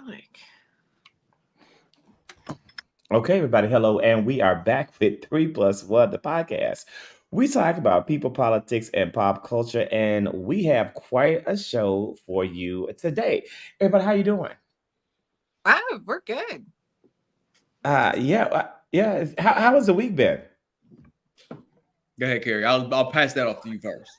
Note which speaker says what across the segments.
Speaker 1: Alec.
Speaker 2: Okay, everybody, hello, and we are back with 3 Plus 1, the podcast. We talk about people, politics, and pop culture, and we have quite a show for you today. Everybody, how you doing?
Speaker 1: We're good.
Speaker 2: Yeah. How has the week been?
Speaker 3: Go ahead, Carrie. I'll pass that off to you first.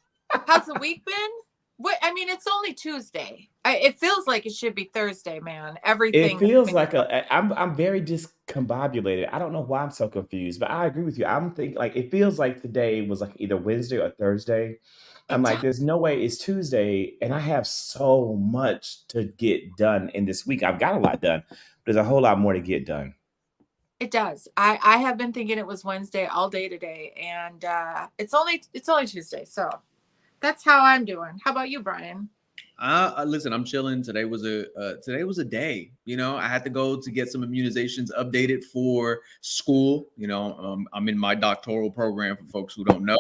Speaker 1: How's the week been? What I mean, it's only Tuesday. It feels like it should be Thursday, man.
Speaker 2: It
Speaker 1: Everything has
Speaker 2: feels
Speaker 1: been
Speaker 2: like I'm very discombobulated. I don't know why I'm so confused, but I agree with you. I'm thinking like it feels like today was like either Wednesday or Thursday. I'm
Speaker 1: it
Speaker 2: like,
Speaker 1: does.
Speaker 2: there's no way it's Tuesday, and I have so much to get done in this week. I've got a lot done, but there's a whole lot more to get done.
Speaker 1: It does. I have been thinking it was Wednesday all day today, and it's only Tuesday. So that's how I'm doing. How about you, Brian?
Speaker 3: Listen, I'm chilling. Today was a day. I had to go to get some immunizations updated for school. I'm in my doctoral program for folks who don't know.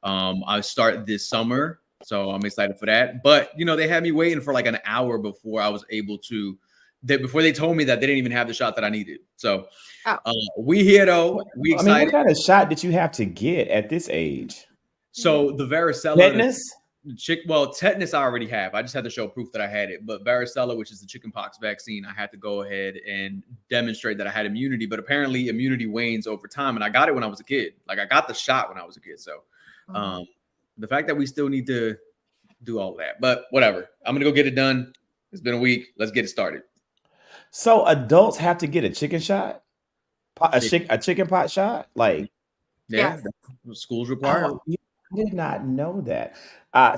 Speaker 3: I start this summer, so I'm excited for that. But they had me waiting for like an hour before I was able to. Before they told me that they didn't even have the shot that I needed. So
Speaker 1: Oh,
Speaker 3: we here
Speaker 2: What,
Speaker 3: though. We
Speaker 2: I mean, what
Speaker 3: excited.
Speaker 2: kind of shot did you have to get at this age?
Speaker 3: So the varicella,
Speaker 2: Tetanus?
Speaker 3: well, tetanus I already have. I just had to show proof that I had it. But varicella, which is the chickenpox vaccine, I had to go ahead and demonstrate that I had immunity. But apparently, immunity wanes over time, and I got it when I was a kid. Like I got the shot when I was a kid. So
Speaker 1: mhm.
Speaker 3: um, the fact that we still need to do all of that, but whatever. I'm gonna go get it done. It's been a week. Let's get it started.
Speaker 2: So adults have to get a chicken shot,
Speaker 3: Chicken.
Speaker 2: a chicken pot shot, like.
Speaker 3: Yeah,
Speaker 1: Yes.
Speaker 3: that's what schools require.
Speaker 2: Oh, yeah, I did not know that.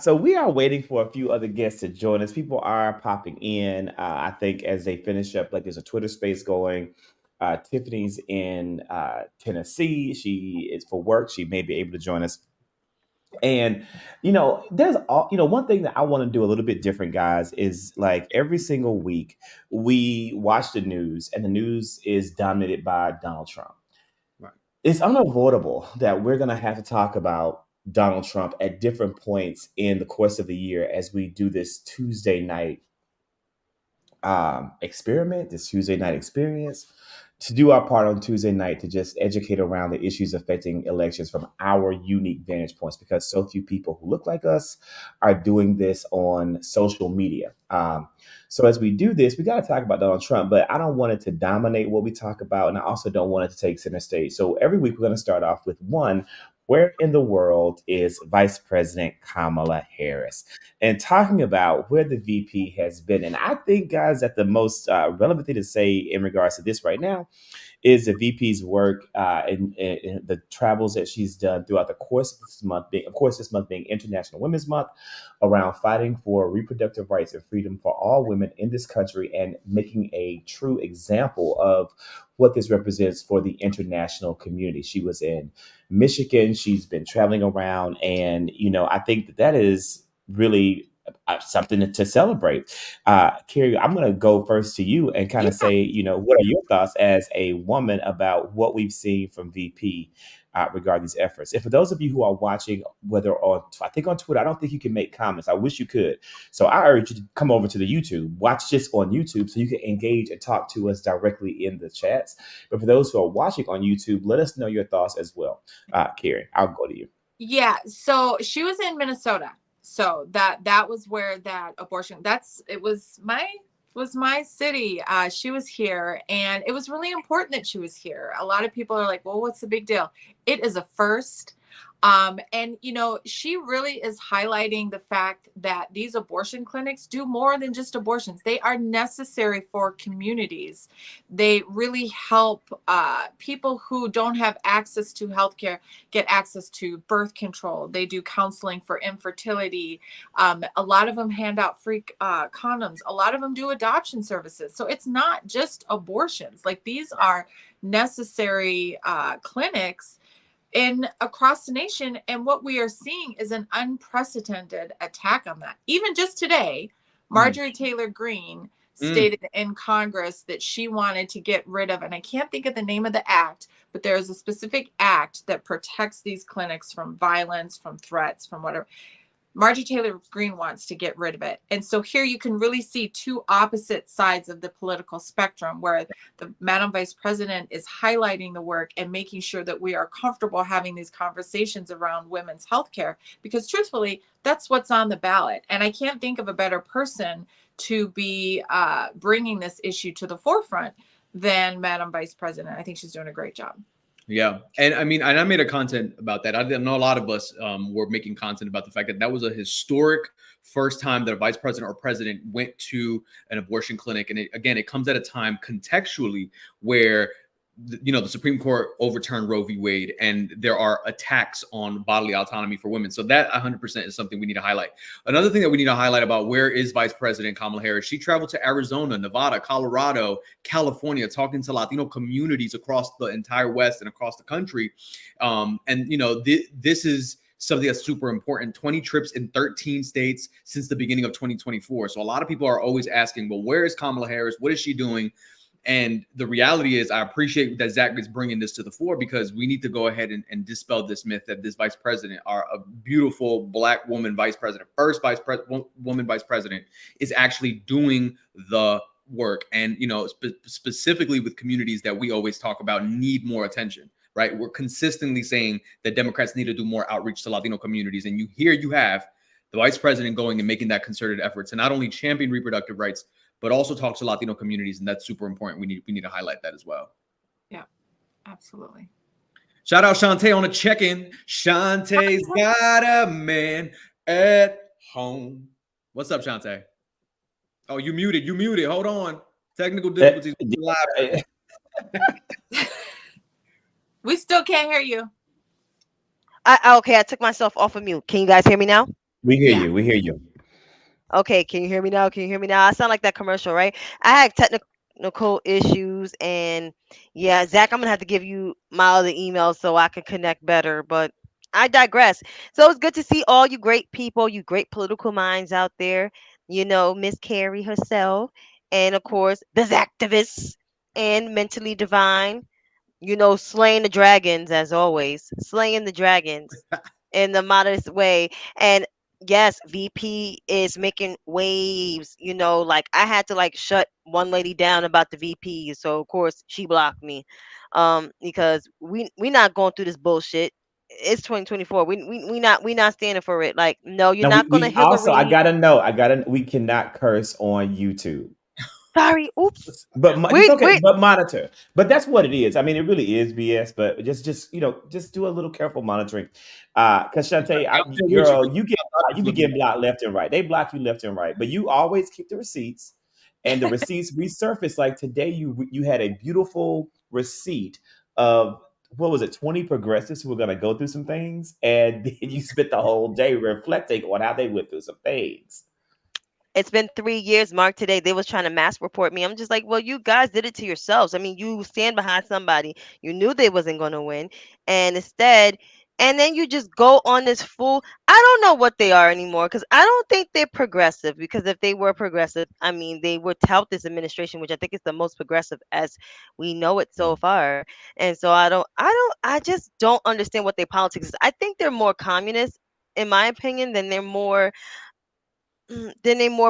Speaker 2: So we are waiting for a few other guests to join us. People are popping in. I think as they finish up, like there's a Twitter space going. Tiffany's in Tennessee. She is for work. She may be able to join us. And there's all one thing that I want to do a little bit different, guys, is like every single week we watch the news, and the news is dominated by Donald Trump.
Speaker 3: Right.
Speaker 2: It's unavoidable that we're going to have to talk about Donald Trump at different points in the course of the year as we do this Tuesday night experiment, this Tuesday night experience, to do our part on Tuesday night to just educate around the issues affecting elections from our unique vantage points, because so few people who look like us are doing this on social media. So as we do this, we got to talk about Donald Trump, but I don't want it to dominate what we talk about, and I also don't want it to take center stage. So every week we're going to start off with one. Where in the world is Vice President Kamala Harris? And talking about where the VP has been. And I think, guys, that the most relevant thing to say in regards to this right now is the VP's work and the travels that she's done throughout the course of this month, being, of course, this month being International Women's Month, around fighting for reproductive rights and freedom for all women in this country and making a true example of what this represents for the international community. She was in Michigan. She's been traveling around, and I think that is really something to celebrate. Carrie, I'm going to go first to you and kind
Speaker 1: Yeah.
Speaker 2: of say, what are your thoughts as a woman about what we've seen from VP regarding these efforts? And for those of you who are watching, whether on, I think on Twitter, I don't think you can make comments. I wish you could. So I urge you to come over to the YouTube, watch this on YouTube so you can engage and talk to us directly in the chats. But for those who are watching on YouTube, let us know your thoughts as well. Carrie, I'll go to you.
Speaker 1: Yeah. So she was in Minnesota. So that was where that abortion. It was my city. She was here, and it was really important that she was here. A lot of people are like, "Well, what's the big deal?" It is a first. And she really is highlighting the fact that these abortion clinics do more than just abortions. They are necessary for communities. They really help people who don't have access to healthcare get access to birth control. They do counseling for infertility. A lot of them hand out free condoms. A lot of them do adoption services. So it's not just abortions. Like, these are necessary clinics in across the nation, and what we are seeing is an unprecedented attack on that. Even just today,
Speaker 3: Mm,
Speaker 1: Marjorie Taylor Greene
Speaker 3: mm.
Speaker 1: stated in Congress that she wanted to get rid of, and I can't think of the name of the act, but there is a specific act that protects these clinics from violence, from threats, from whatever. Marjorie Taylor Greene wants to get rid of it. And so here you can really see two opposite sides of the political spectrum, where the Madam Vice President is highlighting the work and making sure that we are comfortable having these conversations around women's health care, because truthfully, that's what's on the ballot. And I can't think of a better person to be bringing this issue to the forefront than Madam Vice President. I think she's doing a great job.
Speaker 3: Yeah. And I mean, and I made a content about that. I didn't know a lot of us were making content about the fact that that was a historic first time that a vice president or president went to an abortion clinic. And it comes at a time contextually where, you know, the Supreme Court overturned Roe v. Wade, and there are attacks on bodily autonomy for women. So that 100% is something we need to highlight. Another thing that we need to highlight about where is Vice President Kamala Harris. She traveled to Arizona, Nevada, Colorado, California, talking to Latino communities across the entire West and across the country. And, you know, this is something that's super important. 20 trips in 13 states since the beginning of 2024. So a lot of people are always asking, well, where is Kamala Harris? What is she doing? And the reality is, I appreciate that Zach is bringing this to the fore, because we need to go ahead and dispel this myth that this vice president, a beautiful Black woman vice president, first woman vice president, is actually doing the work. And, you know, specifically with communities that we always talk about need more attention, right? We're consistently saying that Democrats need to do more outreach to Latino communities. And you have the vice president going and making that concerted effort to not only champion reproductive rights, but also talk to Latino communities. And that's super important. We need to highlight that as well.
Speaker 1: Yeah, absolutely.
Speaker 3: Shout out Shantae on a check-in. Shantae's got a man at home. What's up, Shantae? Oh, you muted. Hold on. Technical difficulties.
Speaker 1: We still can't hear you.
Speaker 4: Okay, I took myself off of mute. Can you guys hear me now?
Speaker 2: We hear you. We hear you.
Speaker 4: Okay, can you hear me now? I sound like that commercial, right? I had technical issues, and yeah, Zach, I'm gonna have to give you my other email so I can connect better, but I digress. So it's good to see all you great people, you great political minds out there. You know, Miss Carrie herself, and of course, the activists and Mentally Divine. You know, slaying the dragons as always, slaying the dragons in the modest way. And yes, VP is making waves. You know, like I had to like shut one lady down about the VP, so of course she blocked me, because we not going through this bullshit. It's 2024. We not standing for it. Like, no, you're
Speaker 2: No,
Speaker 4: not gonna
Speaker 2: we also,
Speaker 4: Hillary.
Speaker 2: we cannot curse on YouTube.
Speaker 4: Sorry, oops.
Speaker 2: But it's okay. But monitor. But that's what it is. I mean, it really is BS. But just you know, just do a little careful monitoring. Because Shantae, you begin blocked left and right. They block you left and right, but you always keep the receipts, and the receipts resurface. Like today, you had a beautiful receipt of, what was it, 20 progressives who were going to go through some things, and then you spent the whole day reflecting on how they went through some things.
Speaker 4: It's been 3 years, Mark. Today they was trying to mass report me. I'm just like, well, you guys did it to yourselves. I mean, you stand behind somebody. You knew they wasn't going to win, and instead, and then you just go on this full. I don't know what they are anymore, because I don't think they're progressive. Because if they were progressive, I mean, they would tout this administration, which I think is the most progressive as we know it so far. And so I just don't understand what their politics is. I think they're more communist, in my opinion, than they're more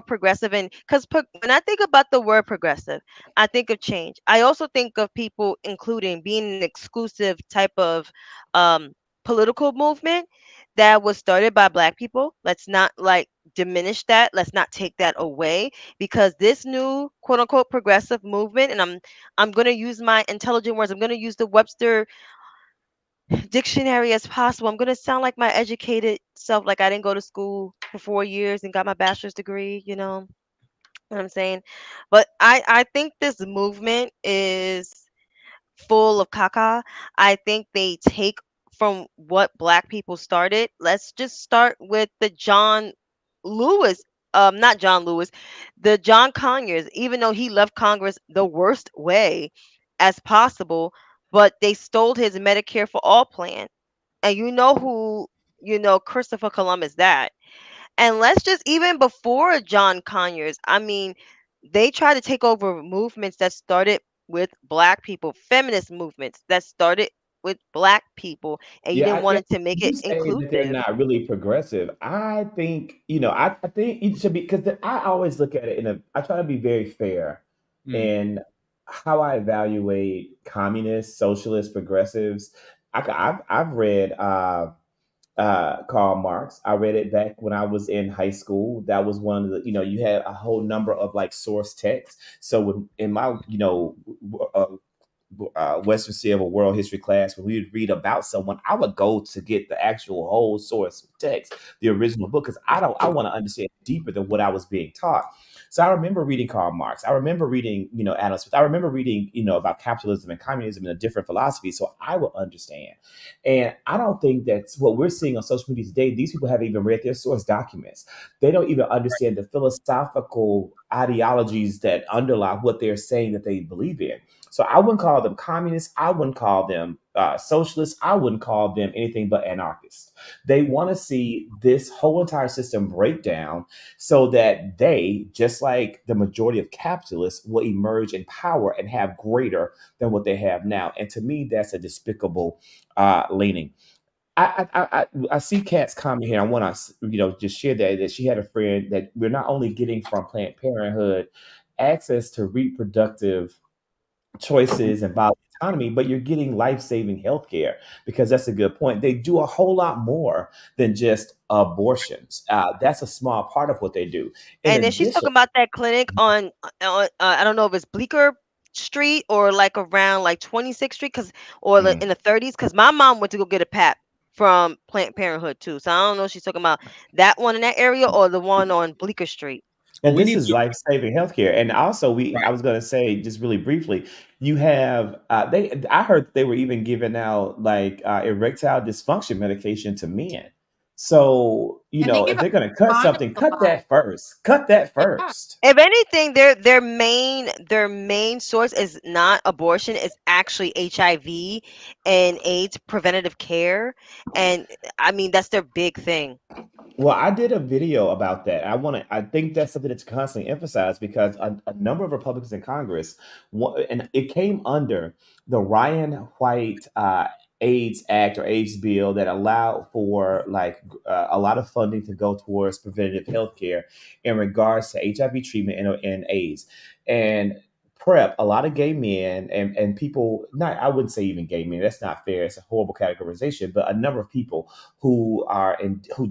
Speaker 4: progressive. And because when I think about the word progressive, I think of change. I also think of people including being an exclusive type of political movement that was started by Black people. Let's not like diminish that. Let's not take that away, because this new quote unquote progressive movement, and I'm going to use my intelligent words. I'm going to use the Webster dictionary as possible. I'm going to sound like my educated self, like I didn't go to school for 4 years and got my bachelor's degree, you know what I'm saying? But I think this movement is full of caca. I think they take from what Black people started. Let's just start with the John Lewis, not John Lewis, the John Conyers, even though he left Congress the worst way as possible, but they stole his Medicare for All plan. And you know who, Christopher Columbus, that. And let's just, even before John Conyers, I mean, they tried to take over movements that started with Black people, feminist movements that started with Black people, and you didn't
Speaker 2: Yeah,
Speaker 4: want it to make
Speaker 2: you
Speaker 4: it
Speaker 2: say that they're
Speaker 4: inclusive.
Speaker 2: not really progressive. I think, I think it should be because I always look at it I try to be very fair
Speaker 3: Mm.
Speaker 2: in how I evaluate communists, socialists, progressives. I've read Karl Marx. I read it back when I was in high school. That was one of the, you had a whole number of like source texts. So in my, Western Civ or World History class, when we would read about someone, I would go to get the actual whole source text, the original book, because I want to understand deeper than what I was being taught. So I remember reading Karl Marx. I remember reading, Adam Smith. I remember reading, about capitalism and communism and a different philosophy. So I will understand. And I don't think that's what we're seeing on social media today. These people haven't even read their source documents. They don't even understand the philosophical ideologies that underlie what they're saying that they believe in. So I wouldn't call them communists. I wouldn't call them socialists. I wouldn't call them anything but anarchists. They want to see this whole entire system break down so that they, just like the majority of capitalists, will emerge in power and have greater than what they have now. And to me, that's a despicable leaning. I see Kat's comment here. I want to just share that she had a friend that we're not only getting from Planned Parenthood access to reproductive choices and bodily autonomy, but you're getting life-saving healthcare because that's a good point. They do a whole lot more than just abortions. That's a small part of what they do. In
Speaker 4: And then she's
Speaker 2: addition,
Speaker 4: talking about that clinic on I don't know if it's Bleecker Street or like around like 26th Street,
Speaker 2: mm,
Speaker 4: in the 30s, because my mom went to go get a pap from Planned Parenthood too. So I don't know if she's talking about that one in that area or the one on Bleecker Street.
Speaker 3: Well,
Speaker 2: and
Speaker 3: we
Speaker 2: this
Speaker 3: need
Speaker 2: is
Speaker 3: to.
Speaker 2: life-saving healthcare. And also, I
Speaker 3: Right.
Speaker 2: was going to say just really briefly, you have I heard they were even giving out like erectile dysfunction medication to men. So
Speaker 1: And they
Speaker 2: if
Speaker 1: give out
Speaker 2: they're going to cut
Speaker 1: condoms
Speaker 2: something,
Speaker 1: a
Speaker 2: cut
Speaker 1: lot.
Speaker 2: that first. Cut that
Speaker 1: Yeah.
Speaker 2: first.
Speaker 4: If anything, their main source is not abortion, it's actually HIV and AIDS preventative care. And I mean that's their big thing.
Speaker 2: Well, I did a video about that. I think that's something that's constantly emphasized because a number of Republicans in Congress, and it came under the Ryan White AIDS Act or AIDS bill that allowed for like a lot of funding to go towards preventative health care in regards to HIV treatment and AIDS. And PrEP, a lot of gay men and people, not I wouldn't say even gay men, that's not fair. It's a horrible categorization, but a number of people who are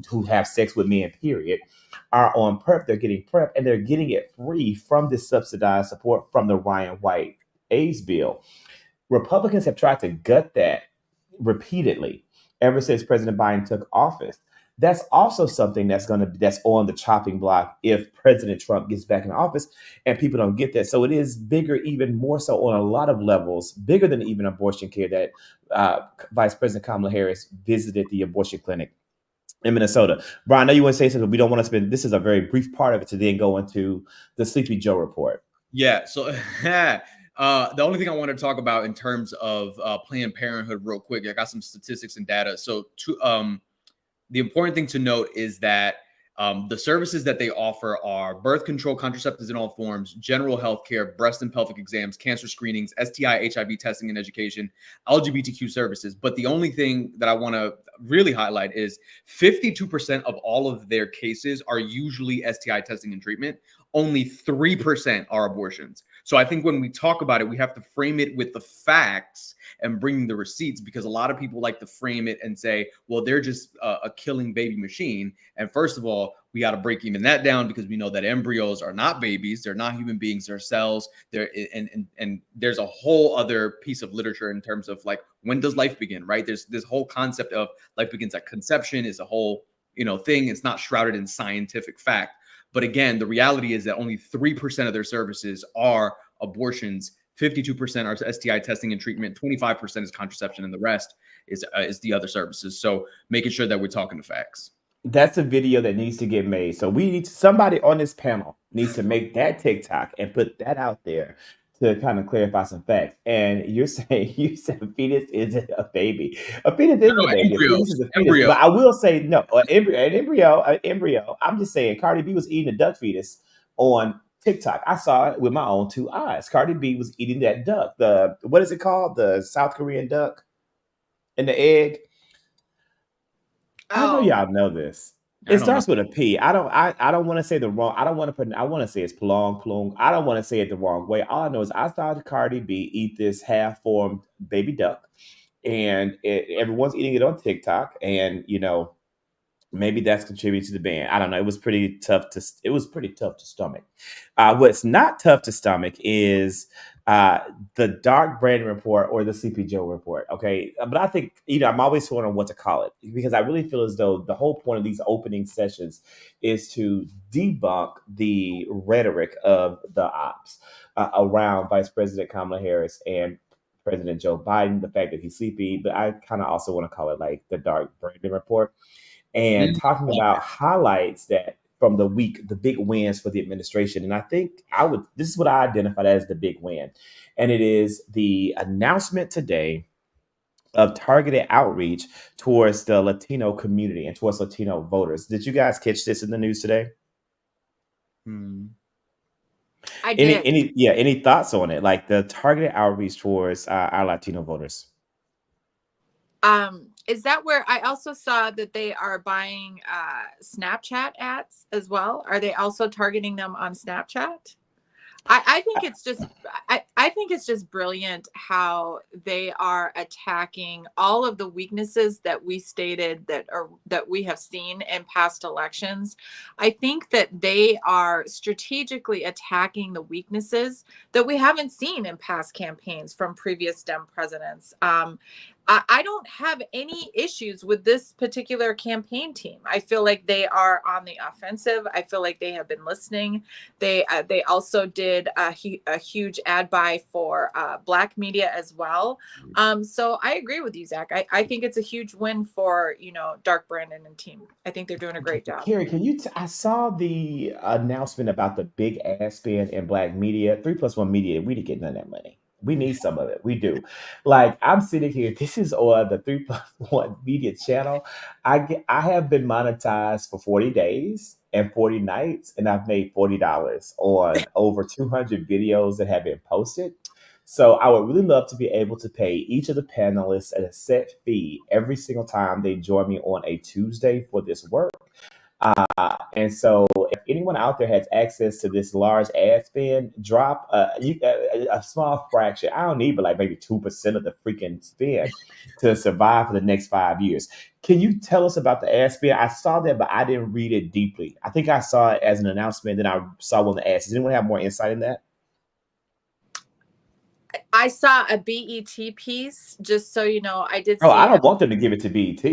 Speaker 2: who have sex with men, period, are on PrEP. They're getting PrEP and they're getting it free from this subsidized support from the Ryan White AIDS bill. Republicans have tried to gut that repeatedly ever since President Biden took office. That's also something that's on the chopping block if President Trump gets back in office and people don't get that. So it is bigger, even more so on a lot of levels, bigger than even abortion care that Vice President Kamala Harris visited the abortion clinic in Minnesota. Brian, I know you want to say something. We don't want to spend. This is a very brief part of it to then go into the Sleepy Joe report.
Speaker 3: Yeah. So the only thing I want to talk about in terms of Planned Parenthood, real quick, I got some statistics and data. So the important thing to note is that the services that they offer are birth control, contraceptives in all forms, general health care, breast and pelvic exams, cancer screenings, STI, HIV testing and education, LGBTQ services. But the only thing that I want to really highlight is 52% of all of their cases are usually STI testing and treatment. Only 3% are abortions. So I think when we talk about it, we have to frame it with the facts and bringing the receipts, because a lot of people like to frame it and say, well, they're just a killing baby machine. And first of all, we got to break even that down, because we know that embryos are not babies. They're not human beings. They're cells. And there's a whole other piece of literature in terms of like, when does life begin, right? There's this whole concept of life begins at conception is a whole, thing. It's not shrouded in scientific fact. But again, the reality is that only 3% of their services are abortions. 52% are STI testing and treatment. 25% is contraception, and the rest is the other services. So making sure that we're talking the facts.
Speaker 2: That's a video that needs to get made. So somebody on this panel needs to make that TikTok and put that out there to kind of clarify some facts. And you said a fetus isn't a baby. A fetus isn't a
Speaker 3: No,
Speaker 2: baby. A
Speaker 3: embryo,
Speaker 2: fetus is a fetus.
Speaker 3: embryo.
Speaker 2: But I will say no. An embryo. I'm just saying, Cardi B was eating a duck fetus on TikTok. I saw it with my own two eyes. Cardi B was eating that duck. What is it called? The South Korean duck. and the egg. I know
Speaker 1: Oh,
Speaker 2: y'all know this.
Speaker 3: I
Speaker 2: It
Speaker 3: don't know.
Speaker 2: starts with a P. I don't want to say the wrong. I don't want to put. I want to say it's plong plong. I don't want to say it the wrong way. All I know is I saw Cardi B eat this half-formed baby duck, and everyone's eating it on TikTok. And maybe that's contributing to the ban. I don't know. It was pretty tough to stomach. What's not tough to stomach is the Dark Brandon report or the CP Joe report. Okay, but I think I'm always torn on what to call it because I really feel as though the whole point of these opening sessions is to debunk the rhetoric of the ops around Vice President Kamala Harris and President Joe Biden, the fact that he's sleepy, but I kind of also want to call it like the Dark Brandon report and
Speaker 3: Mm.
Speaker 2: talking about highlights that from the week, the big wins for the administration. And I think this is what I identified as the big win. And it is the announcement today of targeted outreach towards the Latino community and towards Latino voters. Did you guys catch this in the news today?
Speaker 3: Hmm.
Speaker 1: I did.
Speaker 2: Any thoughts on it? Like the targeted outreach towards our Latino voters?
Speaker 1: Is that where I also saw that they are buying Snapchat ads as well? Are they also targeting them on Snapchat? I think it's just I think it's just brilliant how they are attacking all of the weaknesses that we stated that we have seen in past elections. I think that they are strategically attacking the weaknesses that we haven't seen in past campaigns from previous Dem presidents. I don't have any issues with this particular campaign team. I feel like they are on the offensive. I feel like they have been listening. They also did a huge ad buy for Black media as well. So I agree with you, Zach. I think it's a huge win for Dark Brandon and team. I think they're doing a great job.
Speaker 2: Carrie, can you? I saw the announcement about the big ad spend in Black media. 3+1 Media. We didn't get none of that money. We need some of it. We do. Like I'm sitting here. This is on the 3+1 Media channel. I have been monetized for 40 days and 40 nights, and I've made $40 on over 200 videos that have been posted. So I would really love to be able to pay each of the panelists a set fee every single time they join me on a Tuesday for this work. And so if anyone out there has access to this large ad spend, drop a small fraction. I don't need but like maybe 2% of the freaking spend to survive for the next 5 years. Can you tell us about the ad spend? I saw that, but I didn't read it deeply. I think I saw it as an announcement, then I saw one of the ads. Does anyone have more insight in that?
Speaker 1: I saw a BET piece, just so you know. I did see.
Speaker 2: Oh, I don't want them to give it to BET.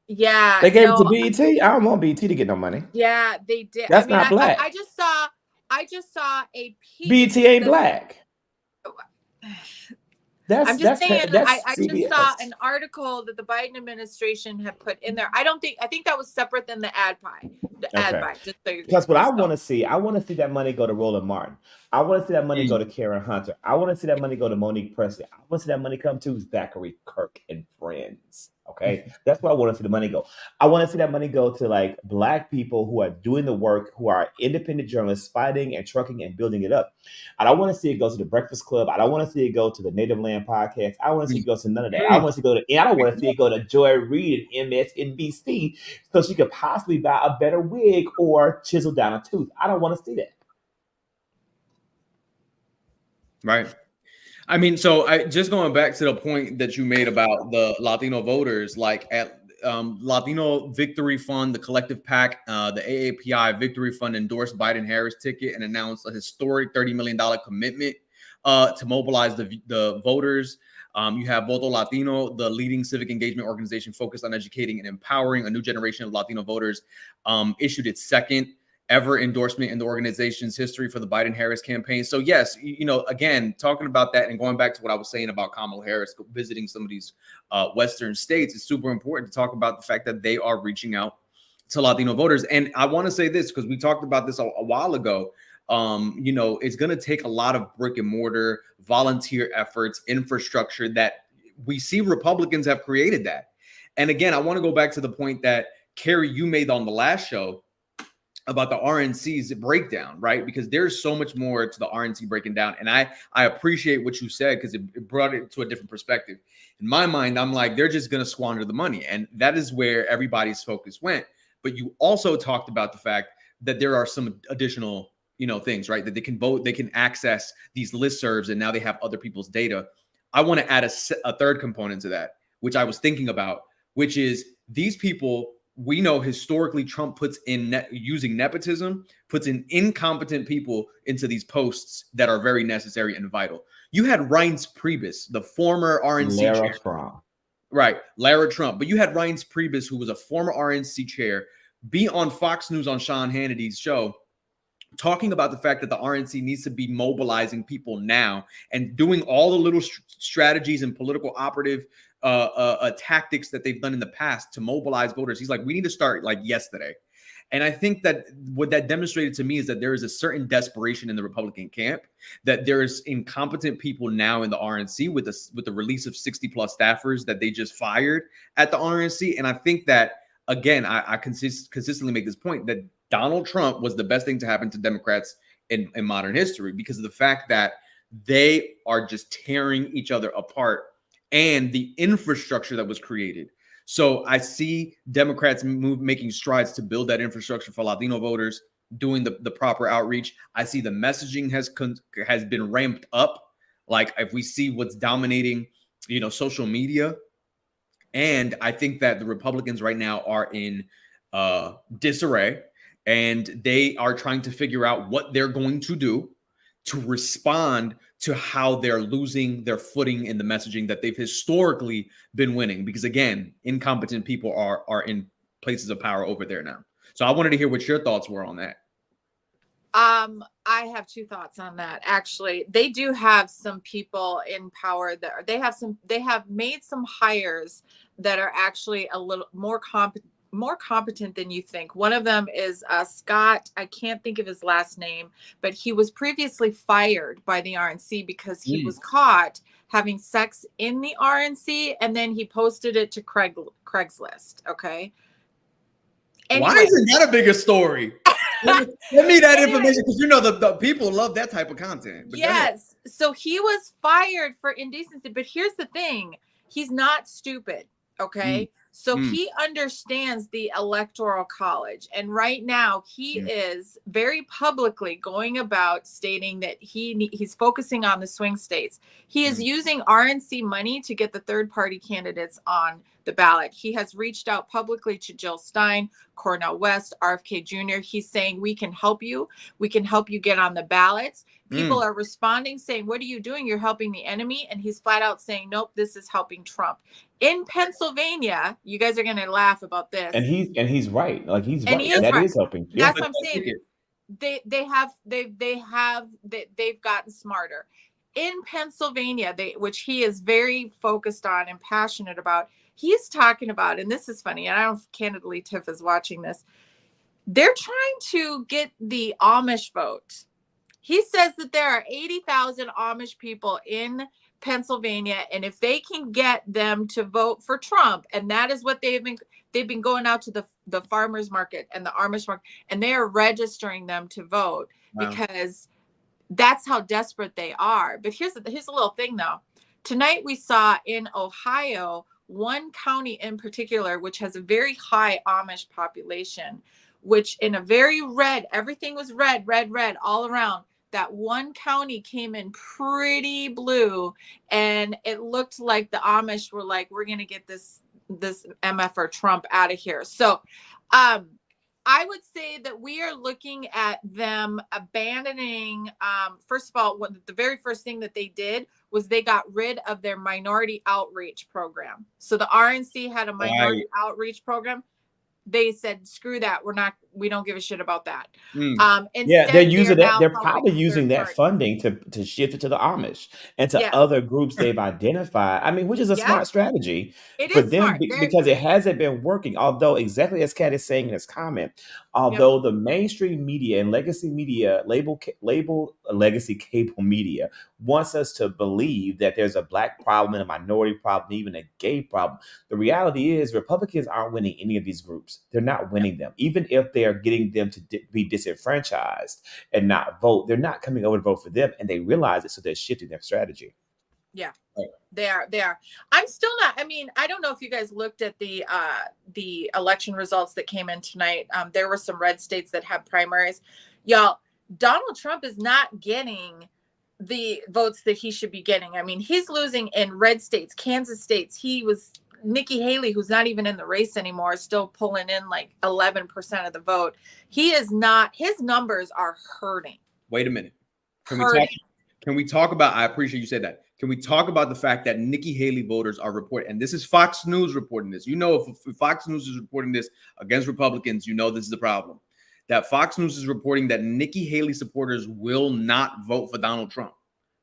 Speaker 1: Yeah,
Speaker 2: They gave it
Speaker 1: no,
Speaker 2: to BET. I don't want BET to get no money.
Speaker 1: yeah, they did.
Speaker 2: That's
Speaker 1: I mean,
Speaker 2: not black.
Speaker 1: I just saw a piece.
Speaker 2: BET ain't
Speaker 1: that-
Speaker 2: black.
Speaker 1: I'm just saying, I just
Speaker 2: CBS.
Speaker 1: saw an article that the Biden administration had put in there. I think that was separate than the ad buy. Ad
Speaker 2: Okay.
Speaker 1: buy. Just so you
Speaker 2: Because what I
Speaker 1: know.
Speaker 2: want to see, I want to see that money go to Roland Martin. I want to see that money go to Karen Hunter. I want to see that money go to Monique Presley. I want to see that money come to Zachary Kirk and friends. Okay, that's where I want to see the money go. I want to see that money go to like Black people who are doing the work, who are independent journalists fighting and trucking and building it up. I don't want to see it go to the Breakfast Club. I don't want to see it go to the Native Land Podcast. I don't want to see it go to none of that. I want to see it go to. I don't want to see it go to Joy Reid and MSNBC so she could possibly buy a better wig or chisel down a tooth. I don't want to see that.
Speaker 3: Right. I mean, so just going back to the point that you made about the Latino voters, like at Latino Victory Fund, the Collective PAC, the AAPI Victory Fund endorsed Biden-Harris ticket and announced a historic $30 million commitment to mobilize the voters. You have Voto Latino, the leading civic engagement organization focused on educating and empowering a new generation of Latino voters, issued its second ever endorsement in the organization's history for the Biden-Harris campaign. So yes, again, talking about that and going back to what I was saying about Kamala Harris visiting some of these Western states, it's super important to talk about the fact that they are reaching out to Latino voters. And I want to say this because we talked about this a while ago. It's going to take a lot of brick and mortar volunteer efforts, infrastructure that we see Republicans have created that. And again, I want to go back to the point that Carrie, you made on the last show. about the RNC's breakdown, right? Because there's so much more to the RNC breaking down. And I appreciate what you said because it brought it to a different perspective. In my mind, I'm like, they're just going to squander the money. And that is where everybody's focus went. But you also talked about the fact that there are some additional, things, right? That they can vote, they can access these listservs, and now they have other people's data. I want to add a third component to that, which I was thinking about, which is these people, we know historically Trump puts in using nepotism, puts in incompetent people into these posts that are very necessary and vital. You had Reince Priebus, the former RNC chair.
Speaker 2: Trump.
Speaker 3: Right, Lara Trump. But you had Reince Priebus, who was a former RNC chair, be on Fox News on Sean Hannity's show, talking about the fact that the RNC needs to be mobilizing people now and doing all the little strategies and political operative tactics that they've done in the past to mobilize voters. He's like, we need to start like yesterday. And I think that what that demonstrated to me is that there is a certain desperation in the Republican camp, that there's incompetent people now in the RNC with the release of 60 plus staffers that they just fired at the RNC. And I think that, again, I consistently make this point that Donald Trump was the best thing to happen to Democrats in modern history because of the fact that they are just tearing each other apart and the infrastructure that was created. So I see Democrats making strides to build that infrastructure for Latino voters, doing the proper outreach. I see the messaging has been ramped up. Like if we see what's dominating, social media. And I think that the Republicans right now are in disarray. And they are trying to figure out what they're going to do to respond to how they're losing their footing in the messaging that they've historically been winning. Because again, incompetent people are in places of power over there now. So I wanted to hear what your thoughts were on that.
Speaker 1: I have two thoughts on that. Actually, they do have some people in power that they have made some hires that are actually a little more competent than you think. One of them is Scott. I can't think of his last name, but he was previously fired by the RNC because he was caught having sex in the RNC, and then he posted it to Craigslist. Okay. Anyway.
Speaker 3: Why isn't that a bigger story? Let me that information, because the people love that type of content. But
Speaker 1: yes. So he was fired for indecency, but here's the thing. He's not stupid. Okay. So he understands the Electoral College. And right now he is very publicly going about stating that he's focusing on the swing states. He is using RNC money to get the third party candidates on the ballot. He has reached out publicly to Jill Stein, Cornel West, RFK Jr. He's saying, we can help you. We can help you get on the ballots. People are responding saying, what are you doing? You're helping the enemy. And he's flat out saying, nope, this is helping Trump. In Pennsylvania, you guys are going to laugh about this.
Speaker 2: And he's right. Like he's right.
Speaker 1: That
Speaker 2: right.
Speaker 1: Is
Speaker 2: helping.
Speaker 1: That's what I'm saying. They've gotten smarter. In Pennsylvania, which he is very focused on and passionate about, he's talking about, and this is funny, and I don't know if candidly Tiff is watching this, they're trying to get the Amish vote. He says that there are 80,000 Amish people in Pennsylvania, and if they can get them to vote for Trump, and that is what they've been going out to the farmers market and the Amish market, and they are registering them to vote because that's how desperate they are. But here's a little thing though. Tonight we saw in Ohio, one county in particular, which has a very high Amish population, which in a very red, everything was red all around. That one county came in pretty blue, and it looked like the Amish were like, we're going to get this MF or Trump out of here. So I would say that we are looking at them abandoning, first of all, the very first thing that they did was they got rid of their minority outreach program. So the RNC had a minority outreach program. They said, screw that. We don't give a shit about that.
Speaker 2: They're probably using that funding to shift it to the Amish and to other groups they've identified. I mean, which is a smart strategy for them because it hasn't been working. Although exactly as Kat is saying in his comment, although the mainstream media and legacy media label legacy cable media wants us to believe that there's a black problem and a minority problem, even a gay problem. The reality is Republicans aren't winning any of these groups. They're not winning them. Even if they're getting them to be disenfranchised and not vote, they're not coming over to vote for them, and they realize it, so they're shifting their strategy.
Speaker 1: Yeah, they are. I'm still not. I mean, I don't know if you guys looked at the election results that came in tonight. There were some red states that had primaries. Y'all, Donald Trump is not getting the votes that he should be getting. I mean, he's losing in red states, Kansas states. Nikki Haley, who's not even in the race anymore, is still pulling in like 11% of the vote. His numbers are hurting.
Speaker 3: Wait a minute. Can we talk about, I appreciate you said that. Can we talk about the fact that Nikki Haley voters are reporting, and this is Fox News reporting this. You know, if Fox News is reporting this against Republicans, you know this is the problem. That Fox News is reporting that Nikki Haley supporters will not vote for Donald Trump.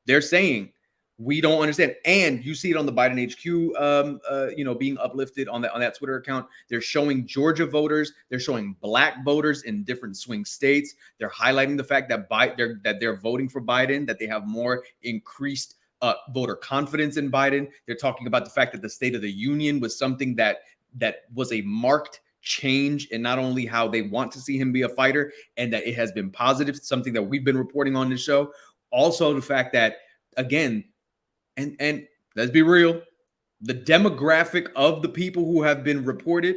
Speaker 3: They're saying, we don't understand. And you see it on the Biden HQ, being uplifted on that Twitter account. They're showing Georgia voters. They're showing black voters in different swing states. They're highlighting the fact that they're voting for Biden, that they have more increased voter confidence in Biden. They're talking about the fact that the State of the Union was something that was a marked change in not only how they want to see him be a fighter, and that it has been positive, something that we've been reporting on this show. Also, the fact that, again, and let's be real, the demographic of the people who have been reported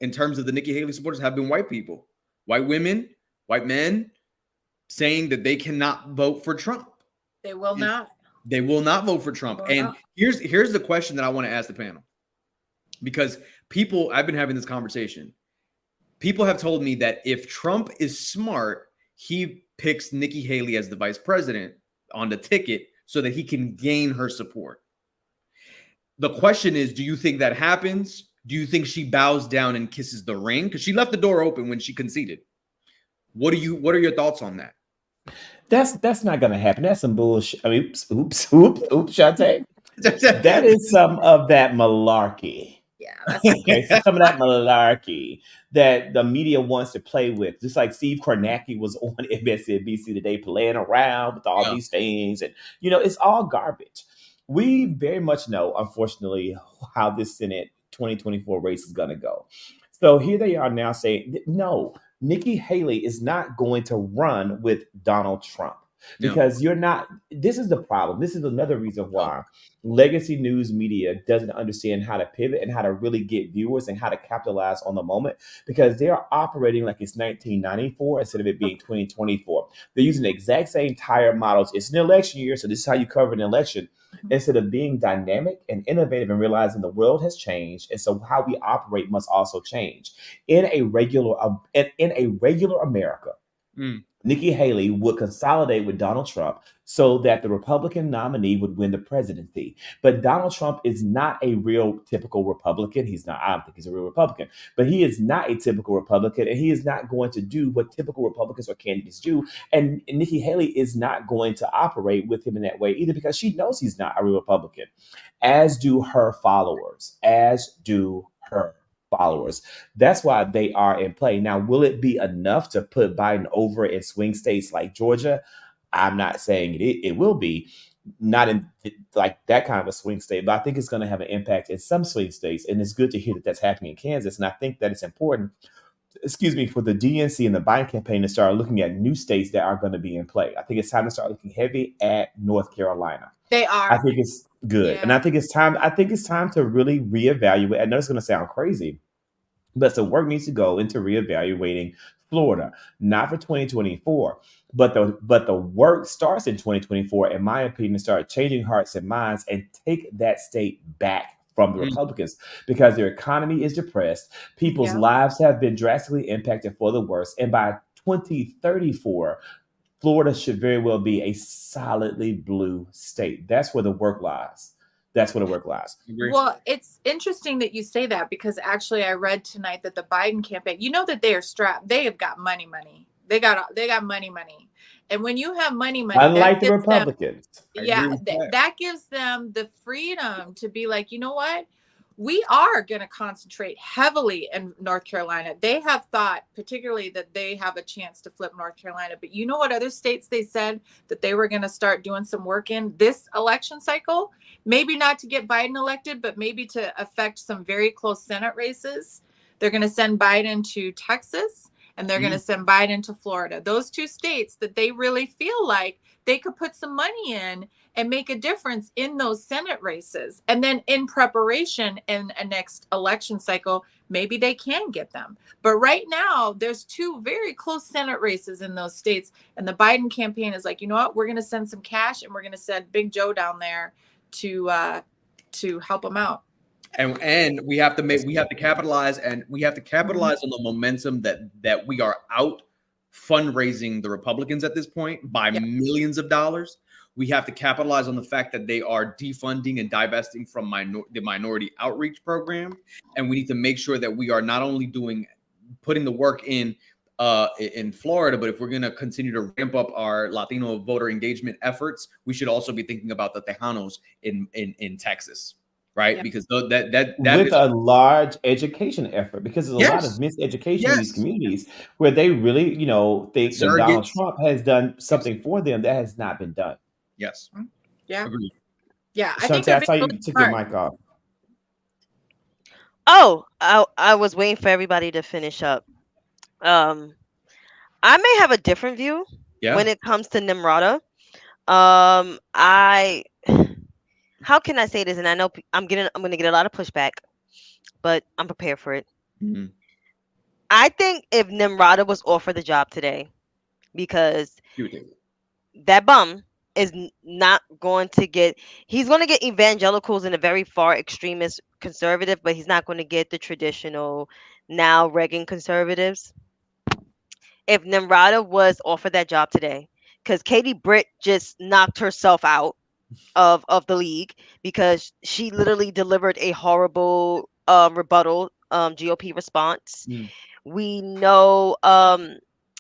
Speaker 3: in terms of the Nikki Haley supporters have been white people, white women, white men, saying that they cannot vote for Trump.
Speaker 1: They will not.
Speaker 3: They will not vote for Trump. And here's the question that I want to ask the panel. Because I've been having this conversation. People have told me that if Trump is smart, he picks Nikki Haley as the vice president on the ticket so that he can gain her support. The question is, do you think that happens? Do you think she bows down and kisses the ring? Because she left the door open when she conceded. What are your thoughts on that?
Speaker 2: That's not going to happen. That's some bullshit. I mean, oops, Shante. That is some of that malarkey.
Speaker 1: Yeah, that's
Speaker 2: okay. Some of that malarkey that the media wants to play with. Just like Steve Kornacki was on MSNBC today playing around with all these things. And, it's all garbage. We very much know, unfortunately, how this Senate 2024 race is going to go. So here they are now saying, no, Nikki Haley is not going to run with Donald Trump. Because you're not, this is the problem. This is another reason why legacy news media doesn't understand how to pivot and how to really get viewers and how to capitalize on the moment, because they are operating like it's 1994 instead of it being 2024. They're using the exact same tire models. It's an election year, so this is how you cover an election, instead of being dynamic and innovative and realizing the world has changed. And so how we operate must also change. In a regular America, Nikki Haley would consolidate with Donald Trump so that the Republican nominee would win the presidency. But Donald Trump is not a real typical Republican. I don't think he's a real Republican, but he is not a typical Republican, and he is not going to do what typical Republicans or candidates do. And Nikki Haley is not going to operate with him in that way either, because she knows he's not a real Republican, as do her followers, That's why they are in play. Now, will it be enough to put Biden over in swing states like Georgia? I'm not saying it will be, not in like that kind of a swing state, but I think it's going to have an impact in some swing states. And it's good to hear that that's happening in Kansas. And I think that it's important, for the DNC and the Biden campaign to start looking at new states that are going to be in play. I think it's time to start looking heavy at North Carolina.
Speaker 1: They are.
Speaker 2: I think it's good. Yeah. And I think it's time to really reevaluate. I know it's going to sound crazy, but some work needs to go into reevaluating Florida, not for 2024, but the work starts in 2024, in my opinion, to start changing hearts and minds and take that state back from the Republicans, because their economy is depressed. People's lives have been drastically impacted for the worse. And by 2034, Florida should very well be a solidly blue state. That's where the work lies. Well,
Speaker 1: it's interesting that you say that, because actually I read tonight that the Biden campaign, that they are strapped. They have got money. They got money. And when you have money,
Speaker 2: unlike the Republicans,
Speaker 1: that gives them the freedom to be like, you know what? we are going to concentrate heavily in North Carolina. They have thought particularly that they have a chance to flip North Carolina. But you know what other states they said that they were going to start doing some work in this election cycle? Maybe not to get Biden elected, but maybe to affect some very close Senate races. They're going to send Biden to Texas, and they're going to send Biden to Florida. Those two states that they really feel like they could put some money in and make a difference in those Senate races. And then in preparation in a next election cycle, maybe they can get them. But right now, there's two very close Senate races in those states. And the Biden campaign is like, you know what, we're going to send some cash and we're going to send Big Joe down there to help them out.
Speaker 3: And we have to capitalize on the momentum that we are out fundraising the Republicans at this point by millions of dollars. We have to capitalize on the fact that they are defunding and divesting from the minority outreach program. And we need to make sure that we are not only putting the work in Florida, but if we're going to continue to ramp up our Latino voter engagement efforts, we should also be thinking about the Tejanos in Texas. Right, because that
Speaker 2: with a large education effort, because there's a lot of miseducation in these communities where they really, think that Donald Trump has done something for them that has not been done.
Speaker 3: Yes.
Speaker 1: Yeah.
Speaker 3: Agreed.
Speaker 1: Yeah.
Speaker 2: Shante, I saw you took your mic off.
Speaker 4: Oh, I was waiting for everybody to finish up. I may have a different view when it comes to Nimrata. How can I say this? And I know I'm going to get a lot of pushback, but I'm prepared for it.
Speaker 3: Mm-hmm.
Speaker 4: I think if Nimrata was offered the job today, because that bum is not going to he's going to get evangelicals and a very far extremist conservative, but he's not going to get the traditional now Reagan conservatives. If Nimrata was offered that job today, because Katie Britt just knocked herself out of the league because she literally delivered a horrible rebuttal GOP response. We know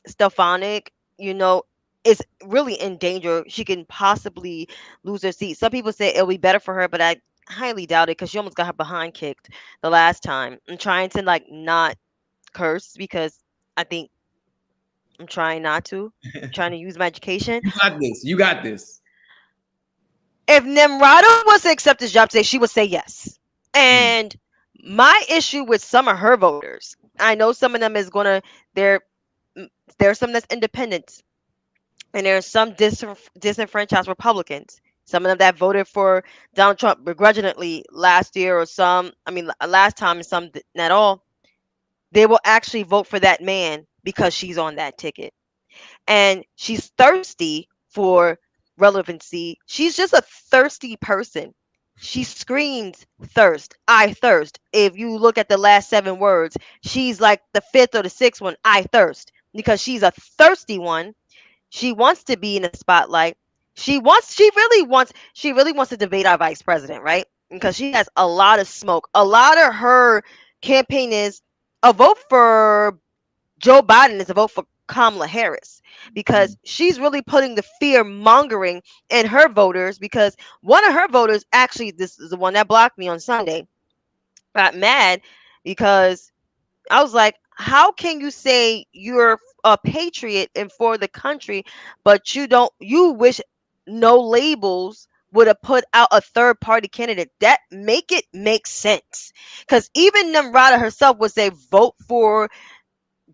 Speaker 4: Stefanik, is really in danger. She can possibly lose her seat. Some people say it'll be better for her, but I highly doubt it because she almost got her behind kicked the last time. I'm trying to not curse because I think I'm trying not to. I'm trying to use my education.
Speaker 3: You got this.
Speaker 4: If Nimrata was to accept this job today, she would say yes. And my issue with some of her voters, I know some of them there's some that's independent, and there's some disenfranchised Republicans. Some of them that voted for Donald Trump begrudgingly last year, or last time, and some not all. They will actually vote for that man because she's on that ticket, and she's thirsty for relevancy. She's just a thirsty person. She screams thirst. I thirst. If you look at the last 7 words, she's like the 5th or the 6th one. I thirst, because she's a thirsty one. She wants to be in the spotlight. She really wants to debate our vice president, right? Because she has a lot of smoke. A lot of her campaign is a vote for Joe Biden is a vote for Kamala Harris, because she's really putting the fear mongering in her voters, because one of her voters, actually this is the one that blocked me on Sunday, got mad because I was like, how can you say you're a patriot and for the country, but you wish No Labels would have put out a third party candidate? That make sense, because even Nimrata herself would say vote for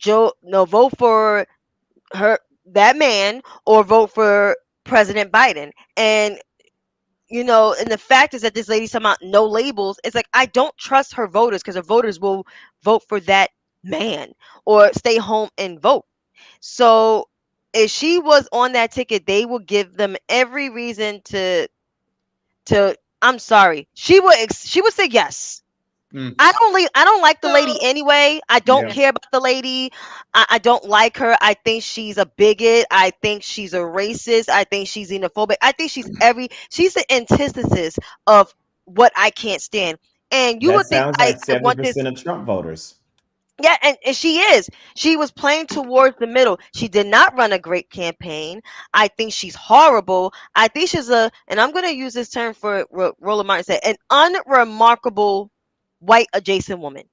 Speaker 4: vote for that man, or vote for President Biden. And and the fact is that this lady somehow No Labels, it's like, I don't trust her voters, because her voters will vote for that man or stay home and vote. So if she was on that ticket, they will give them every reason to I'm sorry, she would say yes. I don't like the lady anyway. I don't care about the lady. I don't like her. I think she's a bigot. I think she's a racist. I think she's xenophobic. I think she's the antithesis of what I can't stand. And you would think
Speaker 2: like 70% of Trump voters.
Speaker 4: Yeah, and she is. She was playing towards the middle. She did not run a great campaign. I think she's horrible. I think she's and I'm going to use this term for Roland Martin said, an unremarkable white adjacent woman.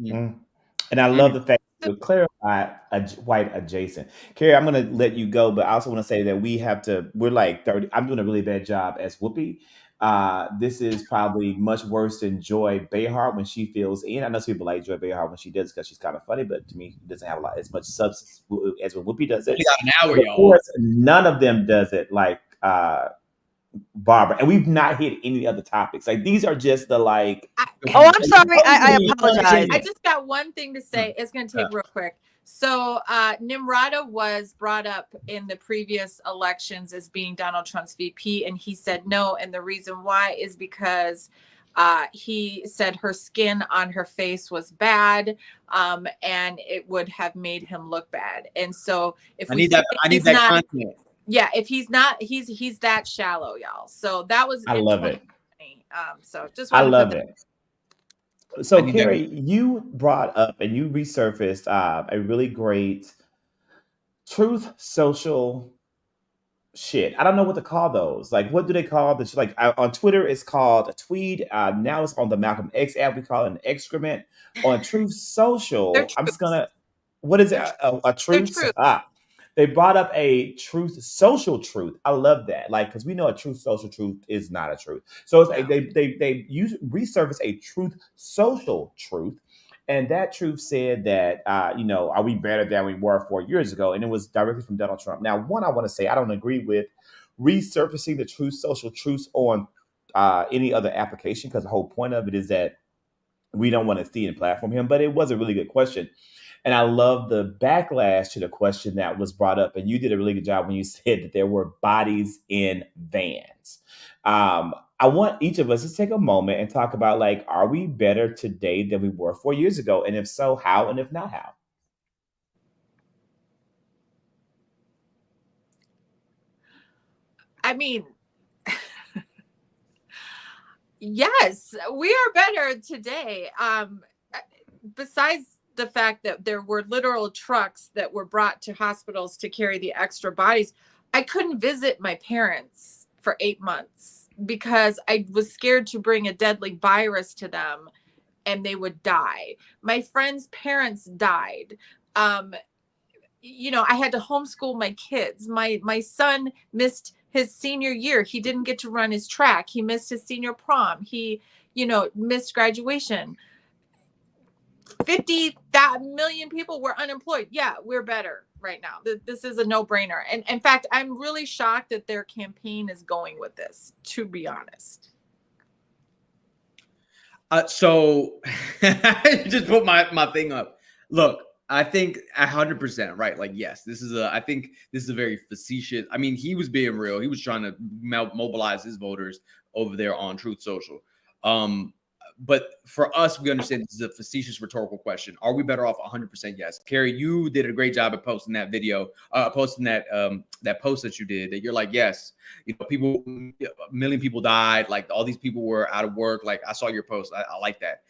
Speaker 2: Mm. And I love the fact that you clarify white adjacent. Carrie, I'm going to let you go, but I also want to say that we're like 30. I'm doing a really bad job as Whoopi. This is probably much worse than Joy Behar when she fills in. I know some people like Joy Behar when she does because she's kind of funny, but to me, it doesn't have as much substance as when Whoopi does it.
Speaker 3: We got an hour,
Speaker 2: But of
Speaker 3: y'all.
Speaker 2: course, none of them does it like Barbara, and we've not hit any other topics. Like these are just the like.
Speaker 4: Oh, I'm sorry. I apologize.
Speaker 1: I just got one thing to say. It's going to take real quick. So Nimrata was brought up in the previous elections as being Donald Trump's VP, and he said no. And the reason why is because he said her skin on her face was bad, and it would have made him look bad. And so if
Speaker 3: I need that content.
Speaker 1: Yeah, if he's not, he's that shallow, y'all. So that was.
Speaker 2: I love it.
Speaker 1: So just.
Speaker 2: I love it. So Carrie, you brought up and you resurfaced a really great Truth Social shit. I don't know what to call those. Like, what do they call this? Like on Twitter, it's called a tweet. Now it's on the Malcolm X app. We call it an excrement. On Truth Social, I'm just gonna. What is it? A truth? They brought up a Truth Social truth. I love that. Like, because we know a Truth Social truth is not a truth. So it's they resurface a Truth Social truth. And that truth said that, are we better than we were 4 years ago? And it was directly from Donald Trump. Now, one, I want to say I don't agree with resurfacing the Truth Social truths on any other application, because the whole point of it is that we don't want to see and platform him. But it was a really good question. And I love the backlash to the question that was brought up. And you did a really good job when you said that there were bodies in vans. I want each of us to take a moment and talk about, like, are we better today than we were 4 years ago? And if so, how? And if not, how?
Speaker 1: I mean, yes, we are better today. Besides the fact that there were literal trucks that were brought to hospitals to carry the extra bodies, I couldn't visit my parents for 8 months because I was scared to bring a deadly virus to them and they would die. My friends' parents died. I had to homeschool my kids. My son missed his senior year. He didn't get to run his track. He missed his senior prom. He, missed graduation. 50 million people were unemployed. Yeah, we're better right now. This is a no-brainer. And in fact, I'm really shocked that their campaign is going with this, to be honest.
Speaker 3: So just put my thing up. Look, I think 100% right. Like, yes, I think this is a very facetious. I mean, he was being real. He was trying to mobilize his voters over there on Truth Social. But for us, we understand this is a facetious rhetorical question. Are we better off? 100% yes. Carrie, you did a great job at posting that video, posting that post that you did, that you're like, yes, a million people died. Like, all these people were out of work. Like, I saw your post. I like that.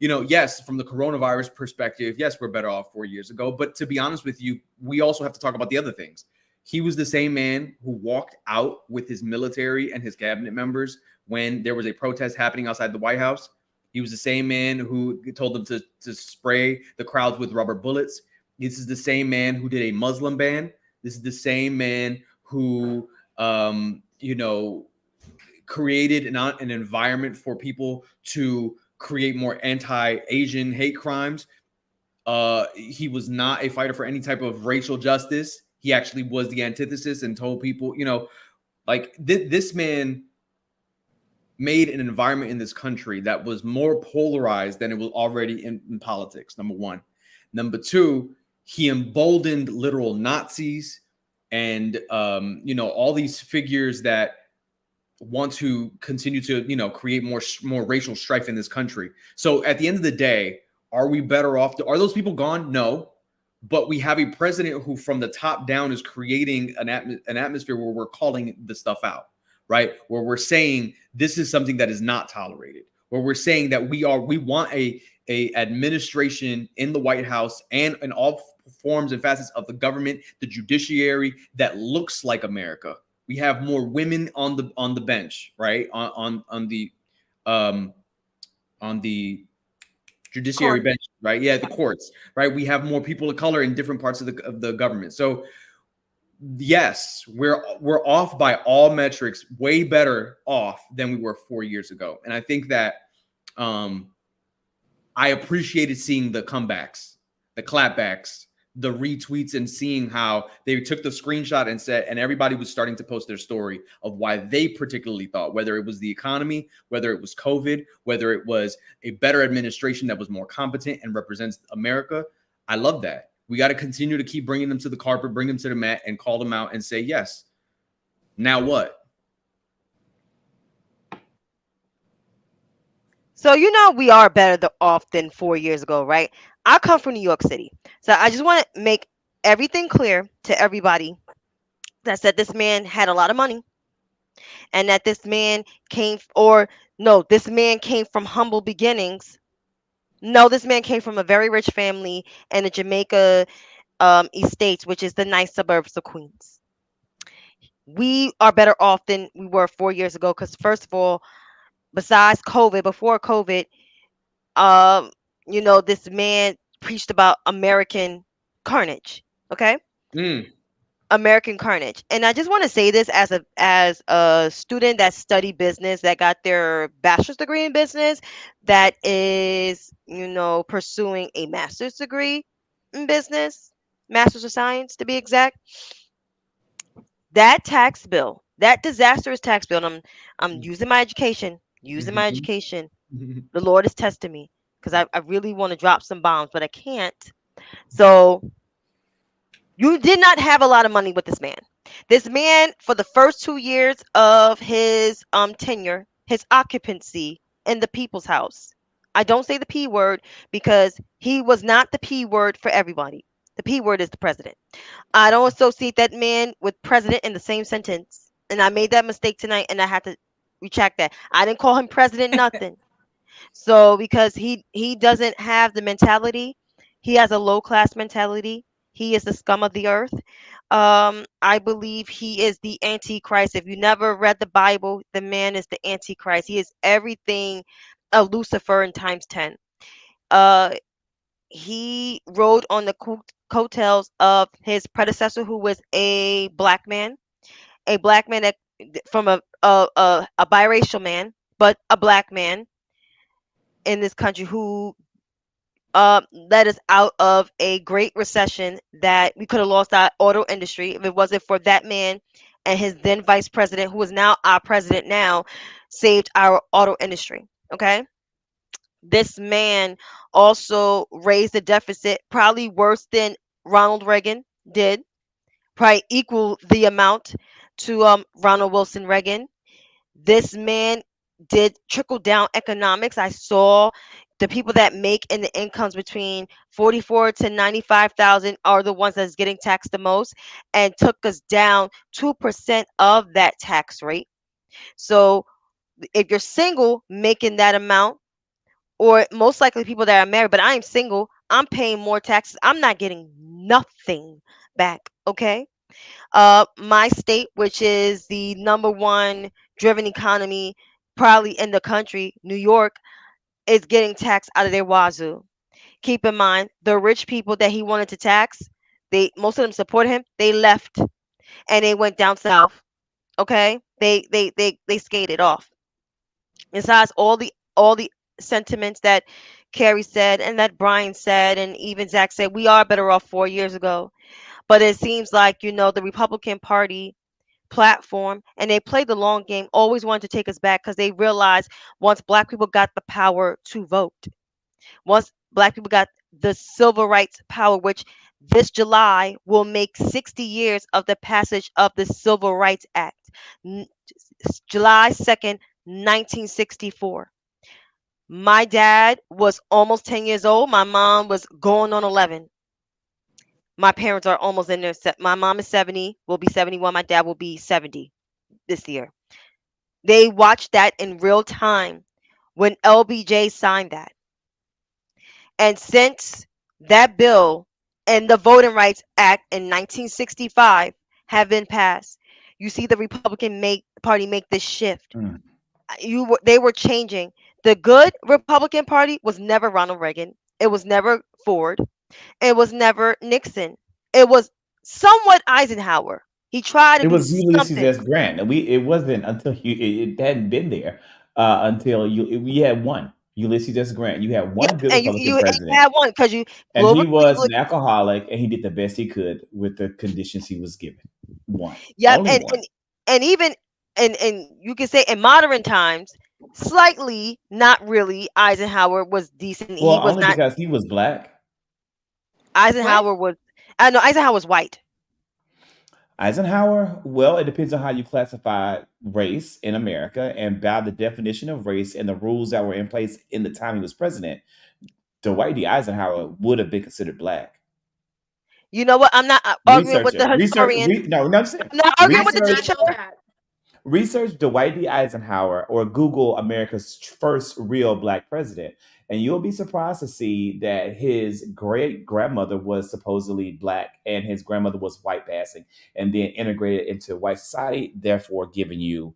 Speaker 3: Yes, from the coronavirus perspective, yes, we're better off 4 years ago. But to be honest with you, we also have to talk about the other things. He was the same man who walked out with his military and his cabinet members when there was a protest happening outside the White House. He was the same man who told them to spray the crowds with rubber bullets. This is the same man who did a Muslim ban. This is the same man who, created an environment for people to create more anti-Asian hate crimes. He was not a fighter for any type of racial justice. He actually was the antithesis and told people, this man made an environment in this country that was more polarized than it was already in politics, number one. Number two, he emboldened literal Nazis and, all these figures that want to continue to, create more racial strife in this country. So at the end of the day, are we better off? Are those people gone? No. But we have a president who from the top down is creating an atmosphere where we're calling the stuff out. Right? Where we're saying this is something that is not tolerated, where we're saying that we want a administration in the White House and in all forms and facets of the government, the judiciary, that looks like America. We have more women on the bench, right? On the judiciary
Speaker 1: Court.
Speaker 3: bench, right? Yeah, the courts, right? We have more people of color in different parts of the government. So yes, we're off by all metrics, way better off than we were 4 years ago. And I think that I appreciated seeing the comebacks, the clapbacks, the retweets, and seeing how they took the screenshot and said, and everybody was starting to post their story of why they particularly thought, whether it was the economy, whether it was COVID, whether it was a better administration that was more competent and represents America. I love that. We got to continue to keep bringing them to the carpet, bring them to the mat, and call them out and say, yes, now what?
Speaker 4: So we are better off than 4 years ago, right? I come from New York City, so I just want to make everything clear to everybody that said this man had a lot of money, and that this man this man came from humble beginnings. No, this man came from a very rich family in the Jamaica estates, which is the nice suburbs of Queens. We are better off than we were 4 years ago because, first of all, besides COVID, before COVID, this man preached about American carnage. Okay, American carnage. And I just want to say this as a student that studied business, that got their bachelor's degree in business, that is pursuing a master's degree in business, master's of science to be exact. That tax bill, that disastrous tax bill, and I'm using my education, the Lord is testing me because I really want to drop some bombs, but I can't. So you did not have a lot of money with this man. This man, for the first 2 years of his tenure, his occupancy in the people's house. I don't say the P word because he was not the P word for everybody. The P word is the president. I don't associate that man with president in the same sentence. And I made that mistake tonight and I had to retract that. I didn't call him president nothing. So because he doesn't have the mentality, he has a low class mentality. He is the scum of the earth. I believe he is the Antichrist. If you never read the Bible, the man is the Antichrist. He is everything of Lucifer in times 10. He rode on the coattails of his predecessor, who was a black man that from a biracial man, but a black man in this country who led us out of a great recession that we could have lost our auto industry if it wasn't for that man and his then vice president, who is now our president now, saved our auto industry. Okay. This man also raised the deficit probably worse than Ronald Reagan did, probably equal the amount to Ronald Wilson Reagan. This man did trickle down economics. I saw the people that make in the incomes between 44 to 95,000 are the ones that's getting taxed the most, and took us down 2% of that tax rate. So if you're single making that amount, or most likely people that are married, but I am single, I'm paying more taxes. I'm not getting nothing back. Okay. My state, which is the number one driven economy probably in the country, New York, is getting taxed out of their wazoo. Keep in mind, the rich people that he wanted to tax, most of them support him. They left and they went down south. Okay, they skated off. Besides all the sentiments that Carrie said and that Brian said and even Zach said, we are better off 4 years ago. But it seems like the Republican Party platform, and they played the long game, always wanted to take us back because they realized once black people got the power to vote, once black people got the civil rights power, which this July will make 60 years of the passage of the Civil Rights Act, July 2nd, 1964. My dad was almost 10 years old. My mom was going on 11. My parents are almost in their my mom is 70, will be 71. My dad will be 70 this year. They watched that in real time when LBJ signed that. And since that bill and the Voting Rights Act in 1965 have been passed, you see the Republican Party make this shift. They were changing. the good Republican Party was never Ronald Reagan. It was never Ford. It was never Nixon. It was somewhat Eisenhower. He tried to
Speaker 2: It
Speaker 4: do
Speaker 2: was Ulysses
Speaker 4: something.
Speaker 2: S. Grant, and it wasn't until it hadn't been there until we had one Ulysses S. Grant. You had
Speaker 4: Yep,
Speaker 2: one good
Speaker 4: and you
Speaker 2: Republican
Speaker 4: you and you
Speaker 2: president,
Speaker 4: had one because you
Speaker 2: and
Speaker 4: Grover
Speaker 2: he was
Speaker 4: Cleveland.
Speaker 2: an alcoholic, and he did the best he could with the conditions he was given. One,
Speaker 4: Yep,
Speaker 2: only one.
Speaker 4: and even and you can say in modern times, slightly, not really. Eisenhower was decent. He
Speaker 2: Well,
Speaker 4: was
Speaker 2: only
Speaker 4: not.
Speaker 2: because he was black.
Speaker 1: What?
Speaker 4: Eisenhower was. I know Eisenhower was white.
Speaker 2: Eisenhower, well, it depends on how you classify race in America, and by the definition of race and the rules that were in place in the time he was president, Dwight D. Eisenhower would have been considered black.
Speaker 4: You know what? I'm not arguing
Speaker 2: Research
Speaker 4: with the
Speaker 2: it.
Speaker 4: historian.
Speaker 2: No, I'm saying
Speaker 4: I'm not arguing
Speaker 1: I
Speaker 4: with
Speaker 1: did
Speaker 4: the
Speaker 2: research
Speaker 1: not
Speaker 4: teacher.
Speaker 1: know that.
Speaker 2: research Dwight D. Eisenhower or Google America's first real black president, and you'll be surprised to see that his great grandmother was supposedly black and his grandmother was white passing, and then integrated into white society, therefore giving you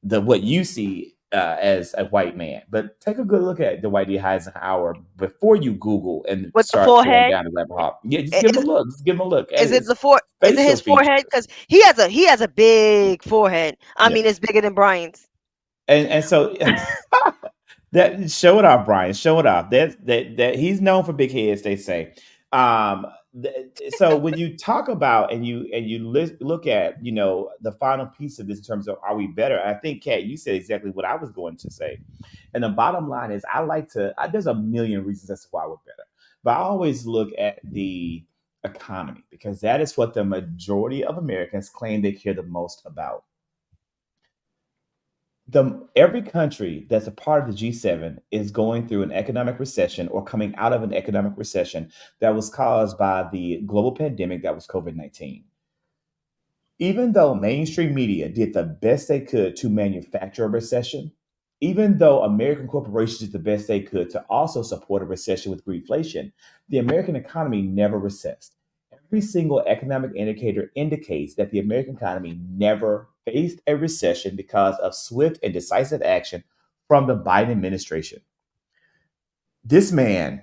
Speaker 2: what you see as a white man. But take a good look at Dwight D. Eisenhower before you Google and
Speaker 4: With the
Speaker 2: start going
Speaker 4: forehead.
Speaker 2: down the rabbit hole. Yeah, just give him a look. Just give him a look at
Speaker 4: Is it
Speaker 2: his
Speaker 4: the fore? Is it
Speaker 2: facial
Speaker 4: his forehead?
Speaker 2: features.
Speaker 4: Because he has a big forehead. I
Speaker 2: Yeah.
Speaker 4: mean, it's bigger than Brian's.
Speaker 2: And so that show it off, Brian. Show it off. That he's known for big heads, they say. So when you talk about and you look at the final piece of this in terms of are we better? I think Kat, you said exactly what I was going to say. And the bottom line is, there's a million reasons as to why we're better, but I always look at the economy because that is what the majority of Americans claim they care the most about. Every country that's a part of the G7 is going through an economic recession or coming out of an economic recession that was caused by the global pandemic that was COVID-19. Even though mainstream media did the best they could to manufacture a recession, even though American corporations did the best they could to also support a recession with reflation, the American economy never recessed. Every single economic indicator indicates that the American economy never faced a recession because of swift and decisive action from the Biden administration. This man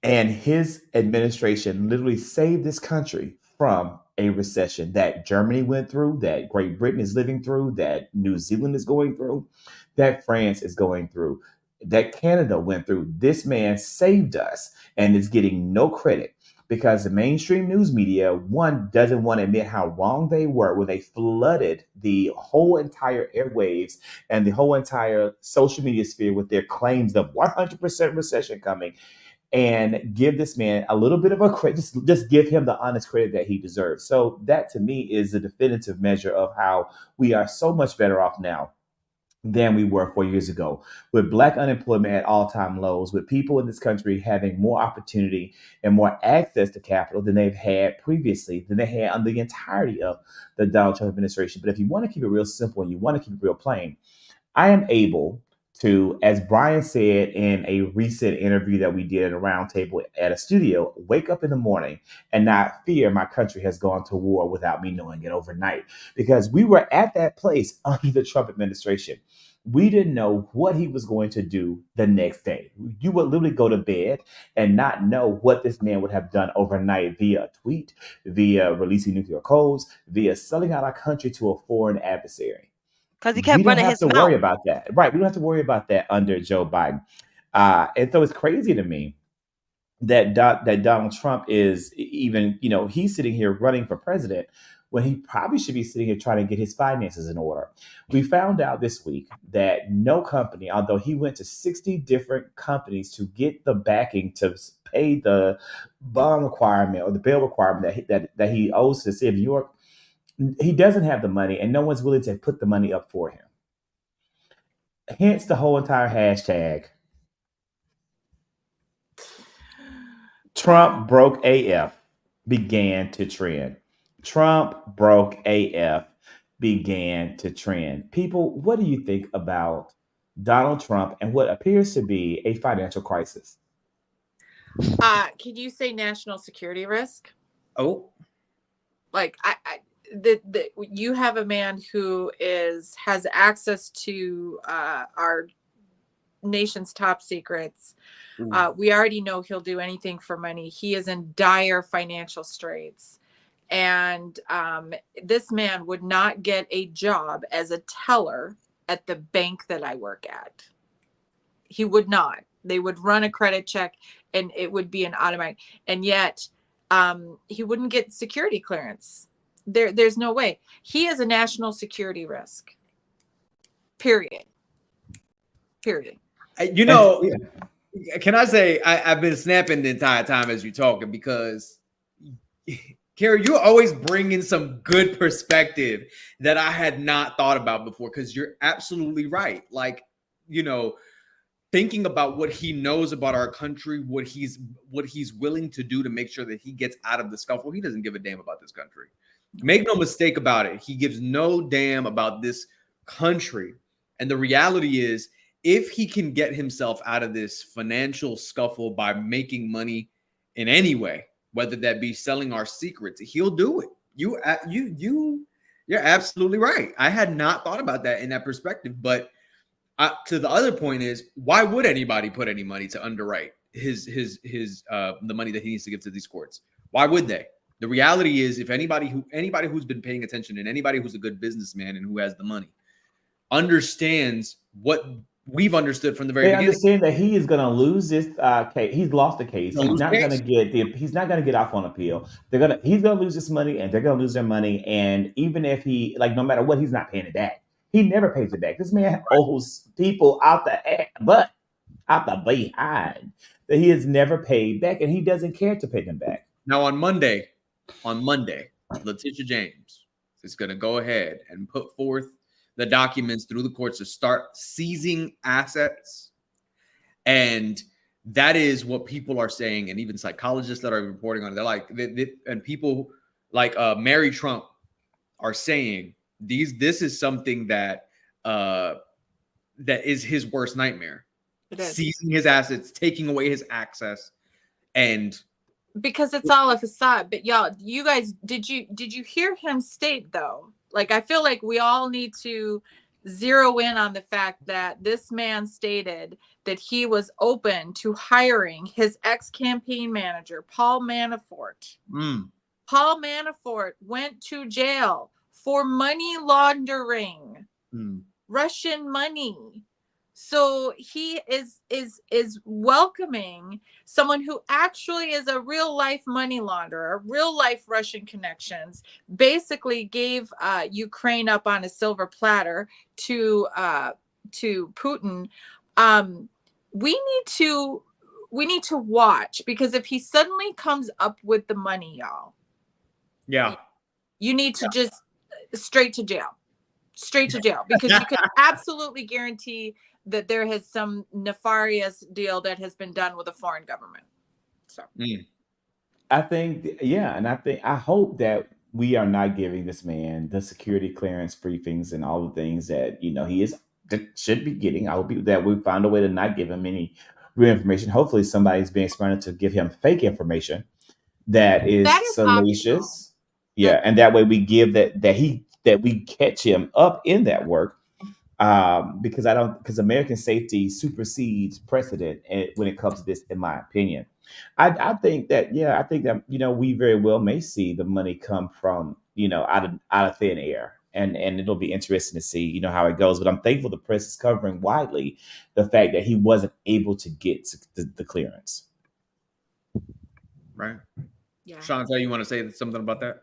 Speaker 2: and his administration literally saved this country from a recession that Germany went through, that Great Britain is living through, that New Zealand is going through, that France is going through, that Canada went through. This man saved us and is getting no credit because the mainstream news media, one, doesn't want to admit how wrong they were when they flooded the whole entire airwaves and the whole entire social media sphere with their claims of 100% recession coming, and give this man a little bit of a credit. Just give him the honest credit that he deserves. So that to me is the definitive measure of how we are so much better off now than we were 4 years ago, with black unemployment at all-time lows, with people in this country having more opportunity and more access to capital than they've had previously, than they had under the entirety of the Donald Trump administration. But if you want to keep it real simple and you want to keep it real plain, I am able to, as Brian said in a recent interview that we did at a roundtable at a studio, wake up in the morning and not fear my country has gone to war without me knowing it overnight. Because we were at that place under the Trump administration. We didn't know what he was going to do the next day. You would literally go to bed and not know what this man would have done overnight via a tweet, via releasing nuclear codes, via selling out our country to a foreign adversary.
Speaker 4: Because he
Speaker 2: We
Speaker 4: kept
Speaker 2: don't
Speaker 4: running
Speaker 2: have
Speaker 4: his
Speaker 2: to
Speaker 4: mouth.
Speaker 2: worry about that. Right. We don't have to worry about that under Joe Biden. And so it's crazy to me that Donald Trump is even, he's sitting here running for president when he probably should be sitting here trying to get his finances in order. We found out this week that no company, although he went to 60 different companies to get the backing to pay the bond requirement or the bail requirement that he owes to the city of New York, he doesn't have the money and no one's willing to put the money up for him. Hence the whole entire hashtag. Trump broke AF began to trend. Trump broke AF began to trend. People, what do you think about Donald Trump and what appears to be a financial crisis?
Speaker 1: Can you say national security risk?
Speaker 3: Oh,
Speaker 1: Like you have a man who has access to our nation's top secrets.
Speaker 3: Ooh.
Speaker 1: We already know he'll do anything for money. He is in dire financial straits. And this man would not get a job as a teller at the bank that I work at. He would not. They would run a credit check and it would be an automatic. And yet he wouldn't get security clearance. There's no way. He is a national security risk. Period.
Speaker 3: You know, can I say I've been snapping the entire time as you're talking, because Carrie, you're always bringing some good perspective that I had not thought about before, because you're absolutely right. Like, you know, thinking about what he knows about our country, what he's willing to do to make sure that he gets out of the scuffle. He doesn't give a damn about this country. Make no mistake about it. He gives no damn about this country. And the reality is, if he can get himself out of this financial scuffle by making money in any way, whether that be selling our secrets, he'll do it. You're absolutely right. I had not thought about that in that perspective. But to the other point is, why would anybody put any money to underwrite his the money that he needs to give to these courts? Why would they? The reality is, if anybody who's been paying attention, and anybody who's a good businessman and who has the money, understands what we've understood from the very beginning.
Speaker 2: Understand that he is going to lose this case. He's lost the case. He's not going to get off on appeal. He's going to lose this money, and they're going to lose their money. And even if he, like, no matter what, he's not paying it back. He never pays it back. This man owes people out the behind that he has never paid back, and he doesn't care to pay them back.
Speaker 3: Now on Monday, Letitia James is going to go ahead and put forth the documents through the courts to start seizing assets. And that is what people are saying. And even psychologists that are reporting on it, they're like, and people like Mary Trump are saying this is something that is his worst nightmare. Seizing his assets, taking away his access. And
Speaker 1: because it's all a facade. But y'all, you guys, did you hear him state though? Like, I feel like we all need to zero in on the fact that this man stated that he was open to hiring his ex-campaign manager, Paul Manafort. Paul Manafort went to jail for money laundering, Russian money. So he is welcoming someone who actually is a real life money launderer, real life Russian connections, basically gave Ukraine up on a silver platter to Putin. We need to watch, because if he suddenly comes up with the money, y'all, you need to just straight to jail, because you can absolutely guarantee that there has some nefarious deal that has been done with a foreign government. So
Speaker 2: I hope that we are not giving this man the security clearance briefings and all the things that, you know, should be getting. I hope that we find a way to not give him any real information. Hopefully somebody's being smart enough to give him fake information that is salacious. Yeah. And that way we give that we catch him up in that work. Because American safety supersedes precedent when it comes to this, in my opinion. I think that, you know, we very well may see the money come from, you know, out of thin air, and it'll be interesting to see, you know, how it goes. But I'm thankful the press is covering widely the fact that he wasn't able to get the clearance.
Speaker 3: Right. Yeah. Chantel, you want to say something about that?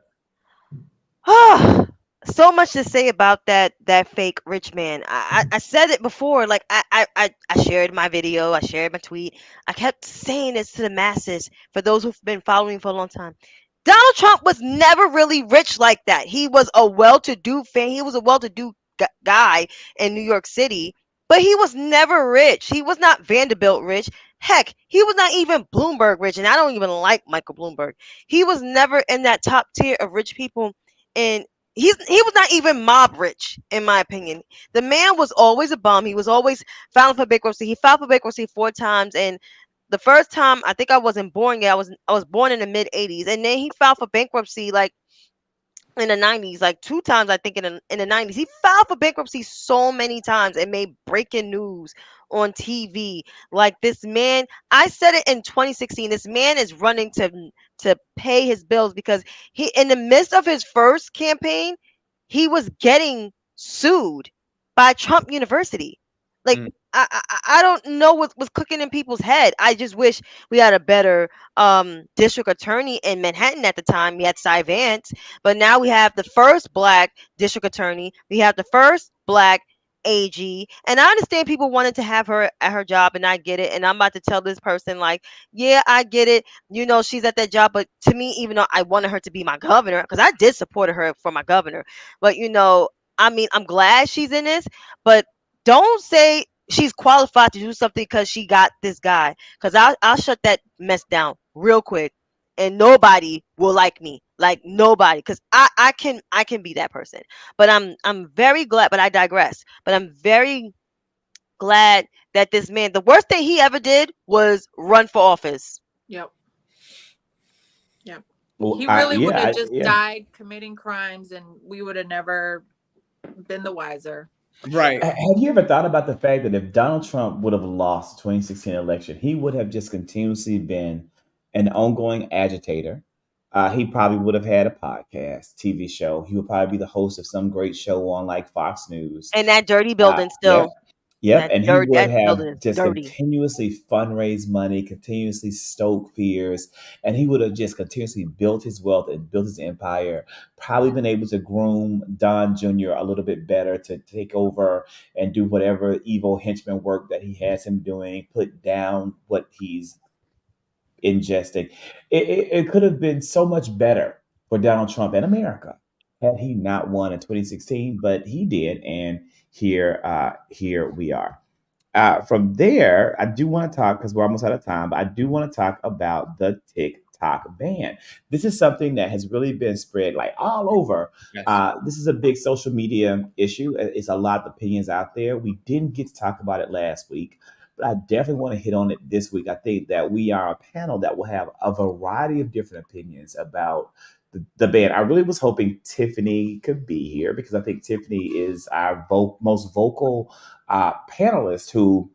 Speaker 4: So much to say about that fake rich man. I said it before. Like I shared my video, I shared my tweet. I kept saying this to the masses, for those who've been following me for a long time. Donald Trump was never really rich like that. He was a well-to-do He was a well-to-do guy in New York City, but he was never rich. He was not Vanderbilt rich. Heck, he was not even Bloomberg rich, and I don't even like Michael Bloomberg. He was never in that top tier of rich people, and he was not even mob rich, in my opinion. The man was always a bum. He was always filing for bankruptcy. He filed for bankruptcy 4 times, and the first time, I think I wasn't born yet. I was born in the mid 80s, and then he filed for bankruptcy like in the 90s, like 2 times, I think, in the 90s. He filed for bankruptcy so many times and made breaking news on TV. Like, this man, I said it in 2016, this man is running to pay his bills because he, in the midst of his first campaign, he was getting sued by Trump University. Like,
Speaker 3: Mm.
Speaker 4: I don't know what was cooking in people's head. I just wish we had a better district attorney in Manhattan at the time. We had Cy Vance, but now we have the first black district attorney. We have the first black AG. And I understand people wanted to have her at her job, and I get it. And I'm about to tell this person, like, yeah, I get it. You know, she's at that job. But to me, even though I wanted her to be my governor, because I did support her for my governor, but I mean, I'm glad she's in this, but don't say she's qualified to do something because she got this guy. Because I'll shut that mess down real quick, and nobody will like me, like nobody, because I can be that person. But I'm very glad. But I digress. But I'm very glad that this man, the worst thing he ever did was run for office.
Speaker 1: Yep. Yep.
Speaker 2: Well,
Speaker 1: He really would have just
Speaker 2: yeah.
Speaker 1: died committing crimes, and we would have never been the wiser.
Speaker 3: Right.
Speaker 2: Have you ever thought about the fact that if Donald Trump would have lost the 2016 election, he would have just continuously been an ongoing agitator? He probably would have had a podcast, TV show. He would probably be the host of some great show on like Fox News.
Speaker 4: And that dirty
Speaker 2: Uh,
Speaker 4: building
Speaker 2: yep,
Speaker 4: still,
Speaker 2: yep. And he would
Speaker 4: that building
Speaker 2: have
Speaker 4: is
Speaker 2: just
Speaker 4: dirty.
Speaker 2: continuously fundraised money, continuously stoked fears, and he would have just continuously built his wealth and built his empire. Probably been able to groom Don Jr. a little bit better to take over and do whatever evil henchman work that he has him doing, put down what he's ingesting. It could have been so much better for Donald Trump and America had he not won in 2016, but he did, and here we are. From there, I do want to talk because we're almost out of time, but I do want to talk about the TikTok ban. This is something that has really been spread like all over.
Speaker 3: Yes.
Speaker 2: This is a big social media issue. It's a lot of opinions out there. We didn't get to talk about it last week, but I definitely want to hit on it this week. I think that we are a panel that will have a variety of different opinions about the ban. I really was hoping Tiffany could be here because I think Tiffany is our most vocal panelist who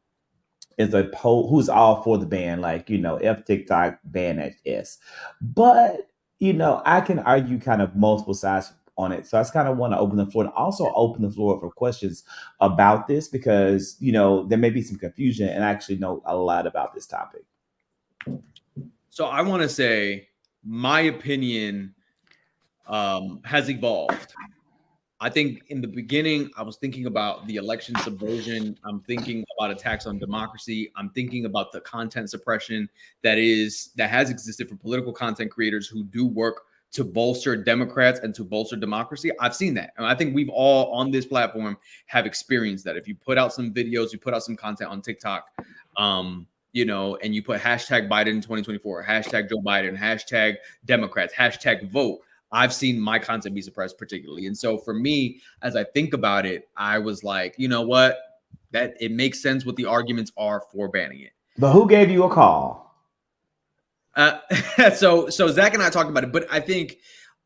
Speaker 2: is who's all for the ban, like F TikTok ban at S. But I can argue kind of multiple sides on it. So I just kind of want to open the floor and also open the floor for questions about this because there may be some confusion and I actually know a lot about this topic.
Speaker 3: So I want to say my opinion has evolved. I think in the beginning, I was thinking about the election subversion. I'm thinking about attacks on democracy. I'm thinking about the content suppression that has existed for political content creators who do work to bolster Democrats and to bolster democracy. I've seen that. And I think we've all on this platform have experienced that. If you put out some videos, you put out some content on TikTok, and you put hashtag Biden 2024, hashtag Joe Biden, hashtag Democrats, hashtag vote, I've seen my content be suppressed particularly. And so for me, as I think about it, I was like, you know what? That it makes sense what the arguments are for banning it.
Speaker 2: But who gave you a call?
Speaker 3: So Zach and I talked about it, but I think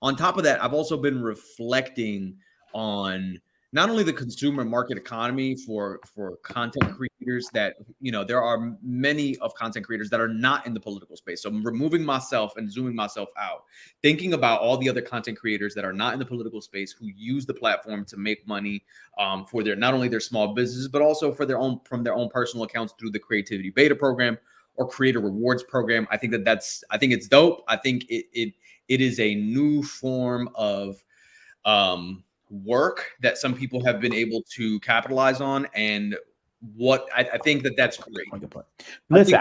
Speaker 3: on top of that, I've also been reflecting on not only the consumer market economy for content creators that, there are many of content creators that are not in the political space. So I'm removing myself and zooming myself out, thinking about all the other content creators that are not in the political space who use the platform to make money for not only their small businesses, but also from their own personal accounts through the Creativity Beta program or Creator Rewards program. I think I think it's dope. I think it is a new form of work that some people have been able to capitalize on, and what I think that's great.
Speaker 2: Good point. Listen,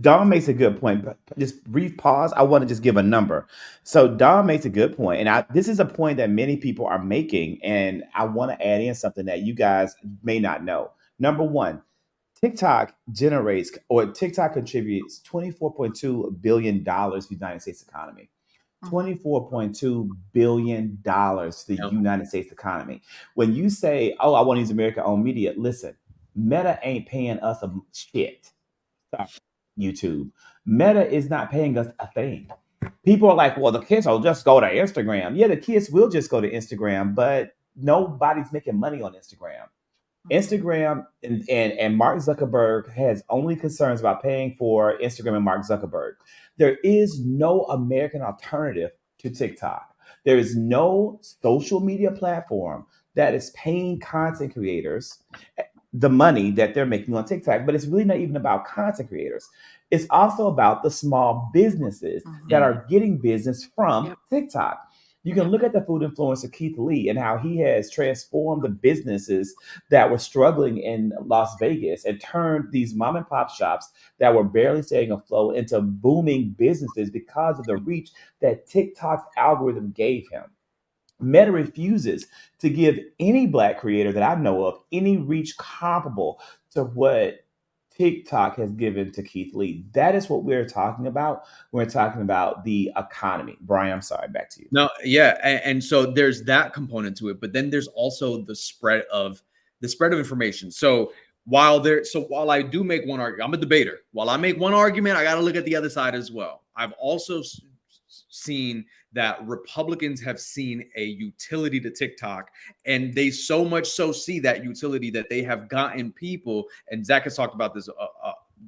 Speaker 2: Don makes a good point, but just brief pause. I want to just give a number. So Don makes a good point, and this is a point that many people are making, and I want to add in something that you guys may not know. Number one, TikTok contributes $24.2 billion to the United States economy. $24.2 billion to the United States economy. When you say, oh, I want to use America-owned media, listen, Meta ain't paying us a shit. Sorry, YouTube. Meta is not paying us a thing. people are like, well, the kids will just go to Instagram. Yeah, the kids will just go to Instagram, but nobody's making money on Instagram. Instagram and Mark Zuckerberg has only concerns about paying for Instagram and Mark Zuckerberg. There is no American alternative to TikTok. There is no social media platform that is paying content creators the money that they're making on TikTok. But it's really not even about content creators. It's also about the small businesses that are getting business from
Speaker 1: Yep.
Speaker 2: TikTok. You can look at the food influencer Keith Lee and how he has transformed the businesses that were struggling in Las Vegas and turned these mom and pop shops that were barely staying afloat into booming businesses because of the reach that TikTok's algorithm gave him. Meta refuses to give any Black creator that I know of any reach comparable to what TikTok has given to Keith Lee. That is what we're talking about. We're talking about the economy. Brian, I'm sorry, back to you.
Speaker 3: No, yeah, and so there's that component to it, but then there's also the spread of information. So while I do make one argument, I'm a debater. While I make one argument, I got to look at the other side as well. I've also seen that Republicans have seen a utility to TikTok, and they so much so see that utility that they have gotten people, and Zach has talked about this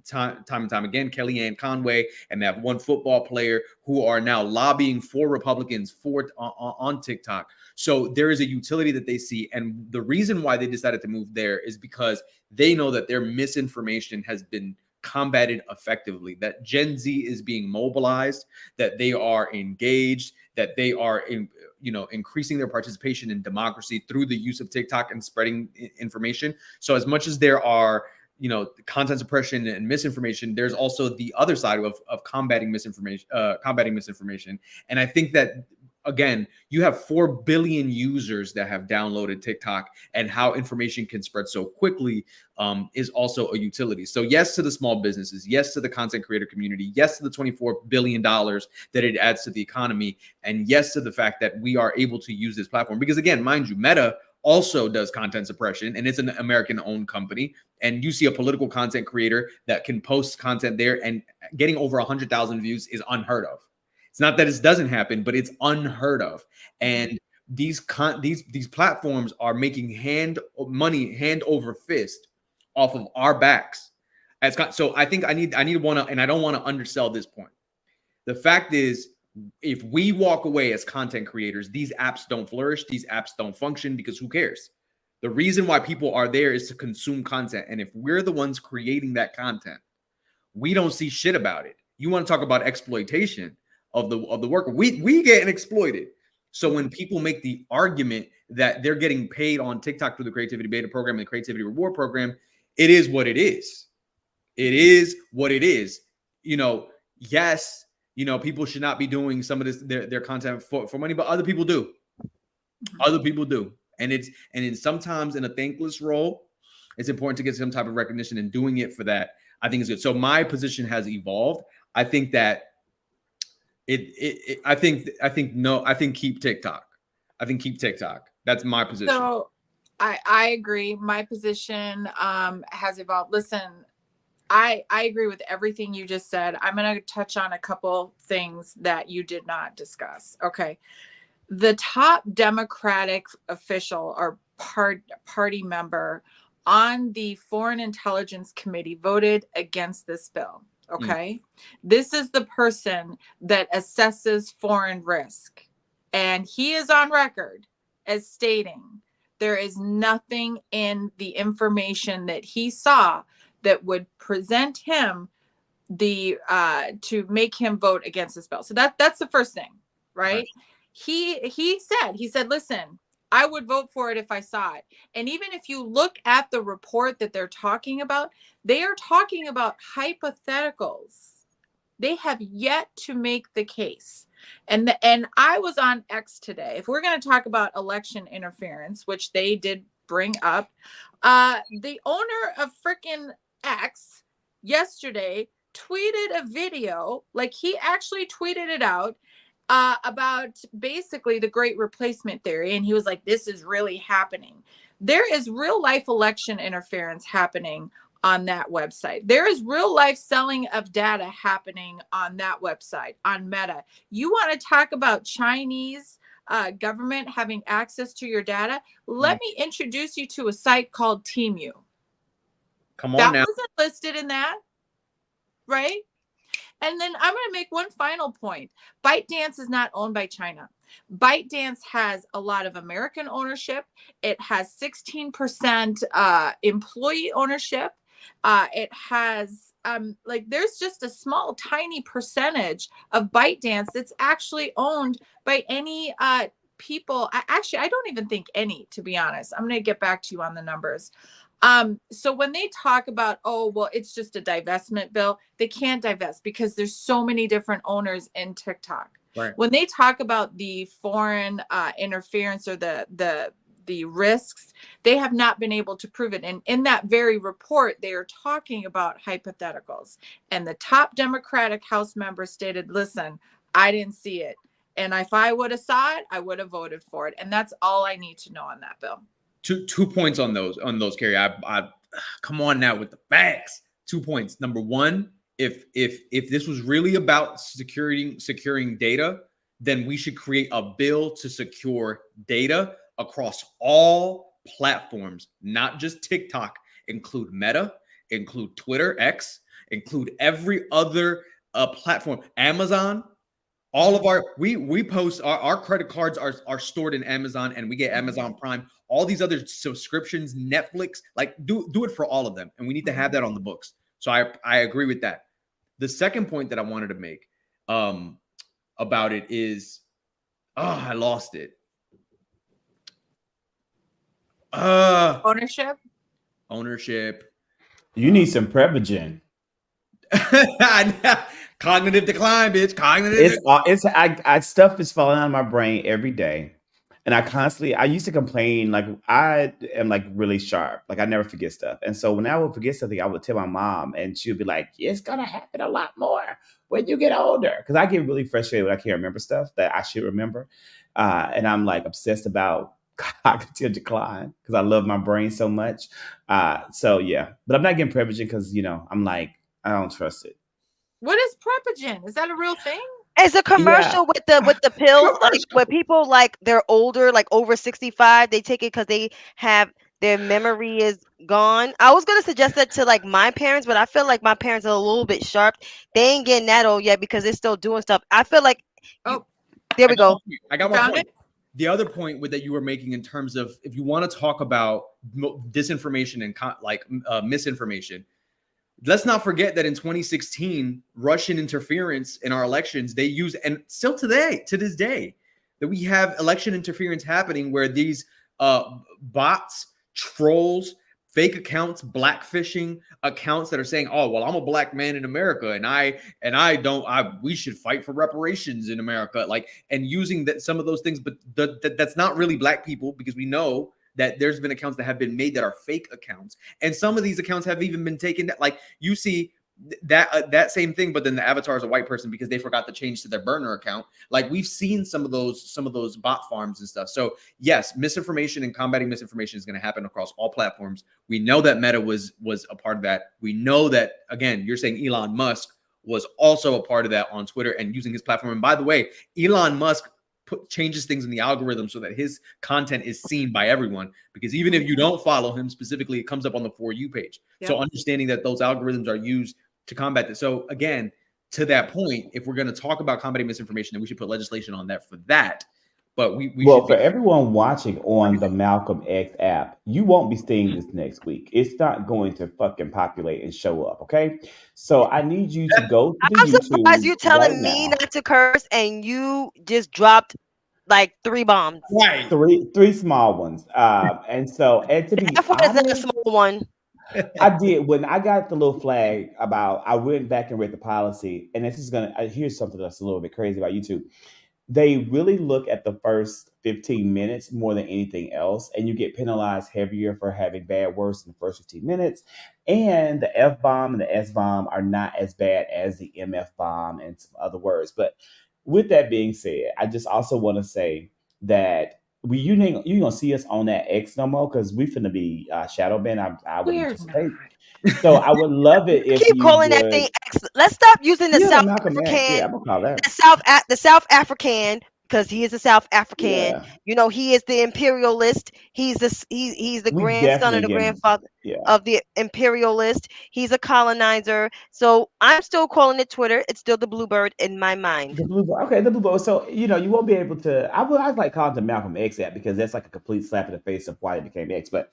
Speaker 3: time and time again, Kellyanne Conway and that one football player who are now lobbying for Republicans on TikTok. So there is a utility that they see. And the reason why they decided to move there is because they know that their misinformation has been combated effectively, that Gen Z is being mobilized, that they are engaged, that they are increasing their participation in democracy through the use of TikTok and spreading information. So as much as there are content suppression and misinformation, there's also the other side of combating misinformation. And I think that, again, you have 4 billion users that have downloaded TikTok, and how information can spread so quickly is also a utility. So yes to the small businesses, yes to the content creator community, yes to the $24 billion that it adds to the economy, and yes to the fact that we are able to use this platform. Because again, mind you, Meta also does content suppression, and it's an American-owned company. And you see a political content creator that can post content there, and getting over 100,000 views is unheard of. It's not that it doesn't happen, but it's unheard of. And these platforms are making hand over fist off of our backs. So I think I don't want to undersell this point. The fact is, if we walk away as content creators, these apps don't flourish, these apps don't function, because who cares? The reason why people are there is to consume content. And if we're the ones creating that content, we don't see shit about it. You want to talk about exploitation of the worker? We getting exploited. So when people make the argument that they're getting paid on TikTok through the Creativity Beta program and the Creativity Reward program, it is what it is. It is what it is. Yes, people should not be doing some of this their content for money, but other people do. Other people do. And sometimes in a thankless role, it's important to get some type of recognition, and doing it for that, I think, is good. So my position has evolved. I think that I think keep TikTok. I think keep TikTok. That's my position.
Speaker 1: So I agree. My position has evolved. Listen, I agree with everything you just said. I'm going to touch on a couple things that you did not discuss. Okay. The top Democratic official or party member on the Foreign Intelligence Committee voted against this bill. Okay. This is the person that assesses foreign risk. And he is on record as stating there is nothing in the information that he saw that would present him to make him vote against this bill. So that's the first thing, right? He said, listen, I would vote for it if I saw it. And even if you look at the report that they're talking about, they are talking about hypotheticals. They have yet to make the case. And I was on X today. If we're going to talk about election interference, which they did bring up, the owner of frickin' X yesterday tweeted a video, like he actually tweeted it out, about basically the great replacement theory. And he was like, this is really happening. There is real life election interference happening on that website. There is real life selling of data happening on that website, on Meta. You want to talk about Chinese government having access to your data? Let me introduce you to a site called Temu.
Speaker 3: Come on
Speaker 1: That
Speaker 3: now.
Speaker 1: wasn't listed in that, right? And then I'm going to make one final point. ByteDance is not owned by China. ByteDance has a lot of American ownership. It has 16% employee ownership. It has there's just a small, tiny percentage of ByteDance that's actually owned by any people. Actually, I don't even think any, to be honest. I'm going to get back to you on the numbers. So when they talk about, oh, well, it's just a divestment bill, they can't divest because there's so many different owners in TikTok.
Speaker 3: Right.
Speaker 1: When they talk about the foreign interference or the risks, they have not been able to prove it. And in that very report, they are talking about hypotheticals. And the top Democratic House member stated, listen, I didn't see it. And if I would have saw it, I would have voted for it. And that's all I need to know on that bill.
Speaker 3: Two points on those, Carrie. I come on now with the facts. 2 points. Number one, if this was really about securing data, then we should create a bill to secure data across all platforms, not just TikTok. Include Meta, include Twitter, X, include every other platform. Amazon. All of our we post our credit cards are stored in Amazon, and we get Amazon Prime. All these other subscriptions, Netflix, like do it for all of them, and we need to have that on the books. So I agree with that. The second point that I wanted to make about it is, I lost it.
Speaker 1: Ownership.
Speaker 2: You need some Prevagen.
Speaker 3: Cognitive decline, bitch.
Speaker 2: I stuff is falling out of my brain every day. And I used to complain, like I am like really sharp. Like I never forget stuff. And so when I would forget something, I would tell my mom and she would be like, it's going to happen a lot more when you get older. Because I get really frustrated when I can't remember stuff that I should remember. And I'm like obsessed about cognitive decline because I love my brain so much. So yeah, but I'm not getting Prevagen because, I'm like, I don't trust it.
Speaker 1: What is Prevagen? Is that a real thing?
Speaker 4: It's a commercial with the pills, like where people like they're older, like over 65, they take it because they have their memory is gone. I was gonna suggest that to like my parents, but I feel like my parents are a little bit sharp. They ain't getting that old yet because they're still doing stuff. I feel like there we go.
Speaker 3: I got my point. The other point that you were making in terms of if you want to talk about disinformation and misinformation. Let's not forget that in 2016, Russian interference in our elections, they used, and still to this day, that we have election interference happening where these bots, trolls, fake accounts, blackfishing accounts that are saying, oh, well, I'm a black man in America and we should fight for reparations in America. And using some of those things, but that's not really black people because we know that there's been accounts that have been made that are fake accounts. And some of these accounts have even been taken, like you see that same thing, but then the avatar is a white person because they forgot to change to their burner account. Like we've seen some of those bot farms and stuff. So yes, misinformation and combating misinformation is going to happen across all platforms. We know that Meta was a part of that. We know that, again, you're saying Elon Musk was also a part of that on Twitter and using his platform. And by the way, Elon Musk changes things in the algorithm so that his content is seen by everyone, because even if you don't follow him specifically, it comes up on the For You page. Yep. So understanding that those algorithms are used to combat this. So again, to that point, if we're going to talk about combating misinformation, then we should put legislation on that for that. But we
Speaker 2: well, for everyone watching on the Malcolm X app, you won't be seeing this next week. It's not going to fucking populate and show up. Okay. So I need you to go to the
Speaker 4: I'm surprised you're telling me not to curse and you just dropped like 3 bombs.
Speaker 2: Right. Three small ones. And to be honest,
Speaker 4: a small one.
Speaker 2: I did when I got the little flag about, I went back and read the policy, and here's something that's a little bit crazy about YouTube. They really look at the first 15 minutes more than anything else, and you get penalized heavier for having bad words in the first 15 minutes. And the F-bomb and the S-bomb are not as bad as the MF-bomb and some other words. But with that being said, I just also want to say that you ain't gonna see us on that X no more because we finna be shadow banned. I would anticipate. So I would love it if
Speaker 4: Keep
Speaker 2: you
Speaker 4: calling that thing
Speaker 2: would.
Speaker 4: X. Let's stop using the
Speaker 2: Yeah, the
Speaker 4: South
Speaker 2: Malcolm X.
Speaker 4: African,
Speaker 2: Yeah, I'm gonna call that.
Speaker 4: the South African, because he is a South African.
Speaker 2: Yeah,
Speaker 4: You know, he is the imperialist. He's the
Speaker 2: we
Speaker 4: grandson of
Speaker 2: definitely
Speaker 4: the
Speaker 2: getting.
Speaker 4: grandfather
Speaker 2: Yeah,
Speaker 4: of the imperialist. He's a colonizer. So I'm still calling it Twitter. It's still the Bluebird in my mind.
Speaker 2: the blue. Okay, the blue ball. So you won't be able to. I like calling the Malcolm X app because that's like a complete slap in the face of why it became X. But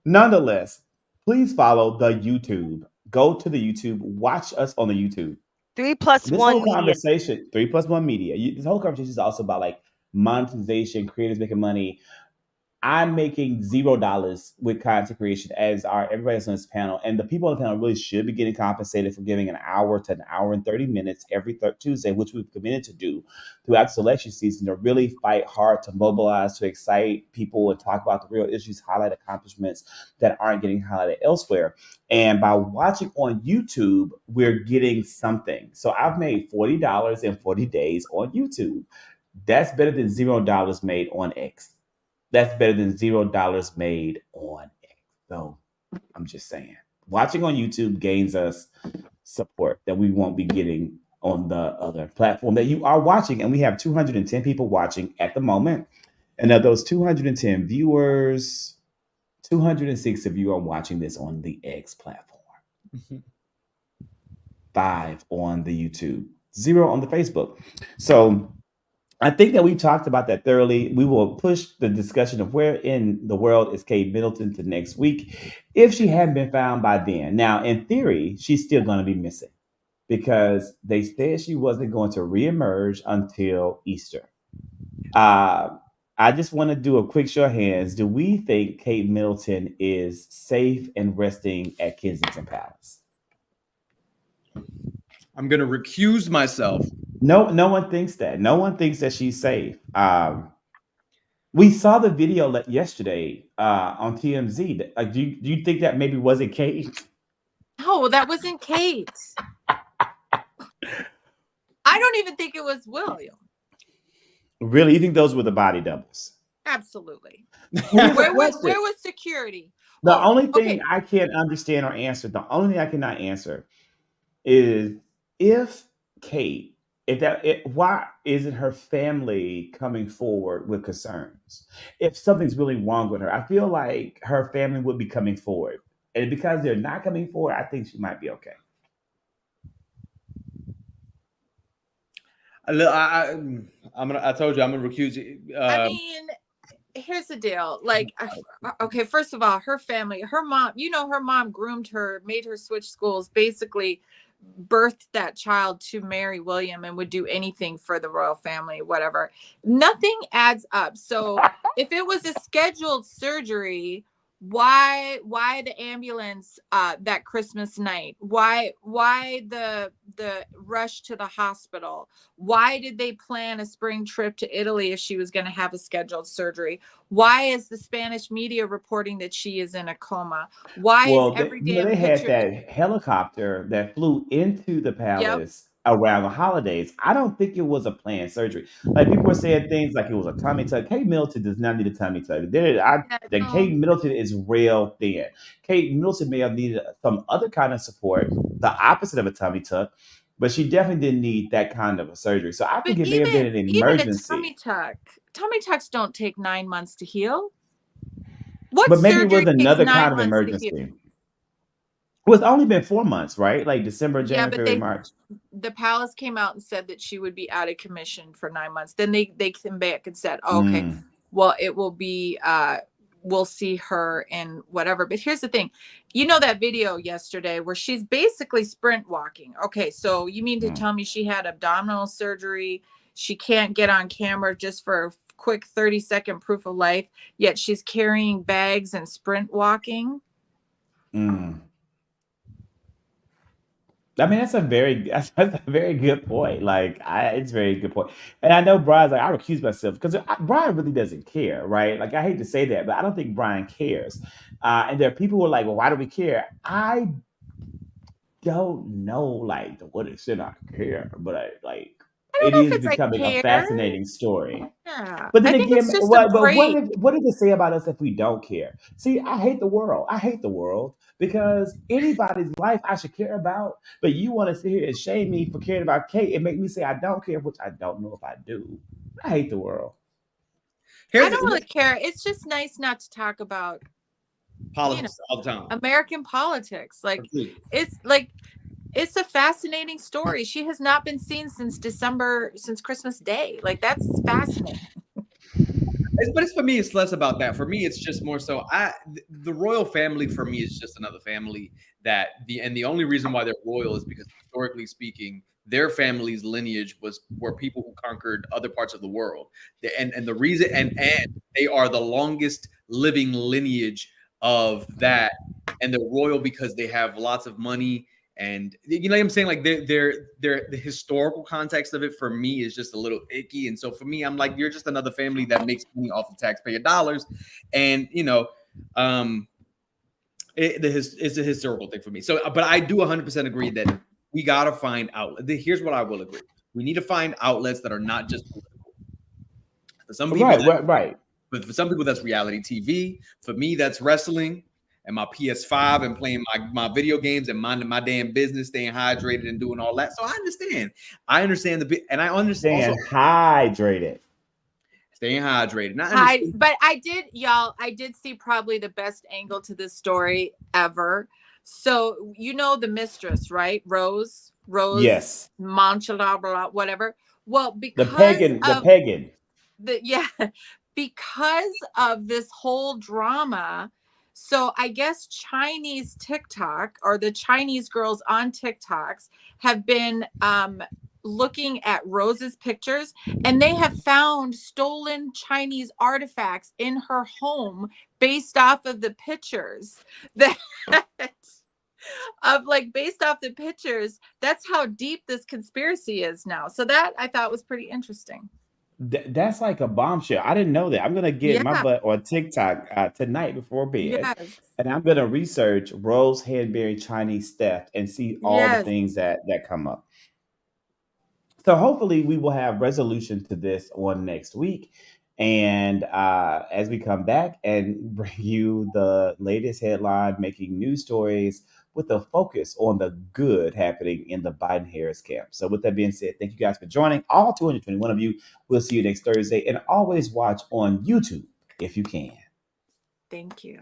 Speaker 2: nonetheless, please follow the YouTube. Go to the YouTube. Watch us on the YouTube.
Speaker 4: 3+1
Speaker 2: This whole
Speaker 4: Media.
Speaker 2: conversation, 3+1 media. This whole conversation is also about like monetization, creators making money. I'm making $0 with content creation, as are everybody else on this panel. And the people on the panel really should be getting compensated for giving an hour to an hour and 30 minutes every Tuesday, which we've committed to do throughout the selection season, to really fight hard, to mobilize, to excite people and talk about the real issues, highlight accomplishments that aren't getting highlighted elsewhere. And by watching on YouTube, we're getting something. So I've made $40 in 40 days on YouTube. That's better than $0 made on X. That's better than $0 made on X. So I'm just saying, watching on YouTube gains us support that we won't be getting on the other platform that you are watching. And we have 210 people watching at the moment. And of those 210 viewers, 206 of you are watching this on the X platform, 5 on the YouTube, 0 on the Facebook. So I think that we talked about that thoroughly. We will push the discussion of where in the world is Kate Middleton to next week if she hadn't been found by then. Now, in theory, she's still going to be missing because they said she wasn't going to reemerge until Easter. I just want to do a quick show of hands. Do we think Kate Middleton is safe and resting at Kensington Palace?
Speaker 3: I'm going to recuse myself.
Speaker 2: No one thinks that. No one thinks that she's safe. We saw the video yesterday on TMZ. Do you think that maybe wasn't Kate?
Speaker 1: No, that wasn't Kate. I don't even think it was William.
Speaker 2: Really? You think those were the body doubles?
Speaker 1: Absolutely.
Speaker 2: Here's
Speaker 1: Where
Speaker 2: a
Speaker 1: was
Speaker 2: question.
Speaker 1: security?
Speaker 2: The
Speaker 1: Oh,
Speaker 2: only thing
Speaker 1: okay.
Speaker 2: I can't understand or answer, the only thing I cannot answer is if Kate, why isn't her family coming forward with concerns? If something's really wrong with her, I feel like her family would be coming forward. And because they're not coming forward, I think she might be okay.
Speaker 3: I told you I'm gonna recuse you.
Speaker 1: I mean, here's the deal. Like, okay, first of all, her family, her mom, her mom groomed her, made her switch schools, basically birthed that child to marry William and would do anything for the royal family, whatever. Nothing adds up. So if it was a scheduled surgery, why the ambulance that Christmas night? Why the rush to the hospital? Why did they plan a spring trip to Italy if she was going to have a scheduled surgery? Why is the Spanish media reporting that she is in a coma? Why is every damn
Speaker 2: they had
Speaker 1: picture?
Speaker 2: that helicopter that flew into the
Speaker 1: Yep.
Speaker 2: palace around the holidays. I don't think it was a planned surgery. Like people were saying things like it was a tummy tuck. Kate Middleton does not need a tummy tuck. Kate Middleton is real thin. Kate Middleton may have needed some other kind of support, the opposite of a tummy tuck, but she definitely didn't need that kind of a surgery. So I think it may have been an
Speaker 1: even a
Speaker 2: emergency.
Speaker 1: tummy tucks don't take 9 months to heal. What
Speaker 2: But maybe it
Speaker 1: surgery
Speaker 2: was another
Speaker 1: takes 9
Speaker 2: kind of
Speaker 1: months to heal?
Speaker 2: emergency. Well, it's only been 4 months, right? Like December,
Speaker 1: Yeah,
Speaker 2: January,
Speaker 1: but
Speaker 2: February, March.
Speaker 1: the palace came out and said that she would be out of commission for 9 months. Then they came back and said, oh, okay, well, it will be we'll see her in whatever. But here's the thing. You know that video yesterday where she's basically sprint walking. Okay, so you mean to tell me she had abdominal surgery? She can't get on camera just for a quick 30-second proof of life, yet she's carrying bags and sprint walking?
Speaker 2: I mean, that's a very good point. Like, it's a very good point. And I know Brian's like, I recuse myself because Brian really doesn't care, right? Like, I hate to say that, but I don't think Brian cares. And there are people who are like, well, why do we care? I don't know, like, what it should I care, but
Speaker 1: I don't
Speaker 2: it
Speaker 1: know if
Speaker 2: is
Speaker 1: it's I
Speaker 2: becoming a
Speaker 1: care.
Speaker 2: fascinating story.
Speaker 1: Yeah.
Speaker 2: But then
Speaker 1: I think
Speaker 2: again,
Speaker 1: it's just a break.
Speaker 2: what does it say about us if we don't care? See, I hate the world. I hate the world because anybody's life I should care about. But you want to sit here and shame me for caring about Kate and make me say I don't care, which I don't know if I do. I hate the world.
Speaker 1: I don't really care. It's just nice not to talk about
Speaker 3: politics all the time.
Speaker 1: American politics. Like
Speaker 3: Agreed.
Speaker 1: it's a fascinating story. She has not been seen since Christmas Day. Like that's fascinating.
Speaker 3: But it's for me, it's less about that. For me, it's just more so the royal family for me is just another family the only reason why they're royal is because historically speaking, their family's lineage were people who conquered other parts of the world. And the reason and they are the longest living lineage of that, and they're royal because they have lots of money. And you know what I'm saying? Like the historical context of it for me is just a little icky. And so for me, I'm like, you're just another family that makes money off of taxpayer dollars. And it's a historical thing for me. So, but I do 100% agree that we got to find outlets. Here's what I will agree. We need to find outlets that are not just political. For some people,
Speaker 2: right.
Speaker 3: But for some people, that's reality TV. For me, that's wrestling and my PS5 and playing my video games and minding my damn business, staying hydrated and doing all that. So I understand. I understand
Speaker 2: Staying hydrated.
Speaker 3: Staying hydrated.
Speaker 1: But I did see probably the best angle to this story ever. So the mistress, right? Rose,
Speaker 2: yes,
Speaker 1: Monchalabra, whatever. Well, because
Speaker 2: the pagan.
Speaker 1: Because of this whole drama. So I guess Chinese TikTok or the Chinese girls on TikToks have been looking at Rose's pictures, and they have found stolen Chinese artifacts in her home based off of the pictures based off the pictures. That's how deep this conspiracy is now. So that I thought was pretty interesting.
Speaker 2: That's like a bombshell. I didn't know that. I'm gonna get my butt on TikTok tonight before bed, and I'm gonna research Rose Hedberry Chinese theft and see all the things that come up. So hopefully we will have resolution to this on next week, and as we come back and bring you the latest headline making news stories with a focus on the good happening in the Biden-Harris camp. So with that being said, thank you guys for joining. All 221 of you. We'll see you next Thursday. And always watch on YouTube if you can.
Speaker 1: Thank you.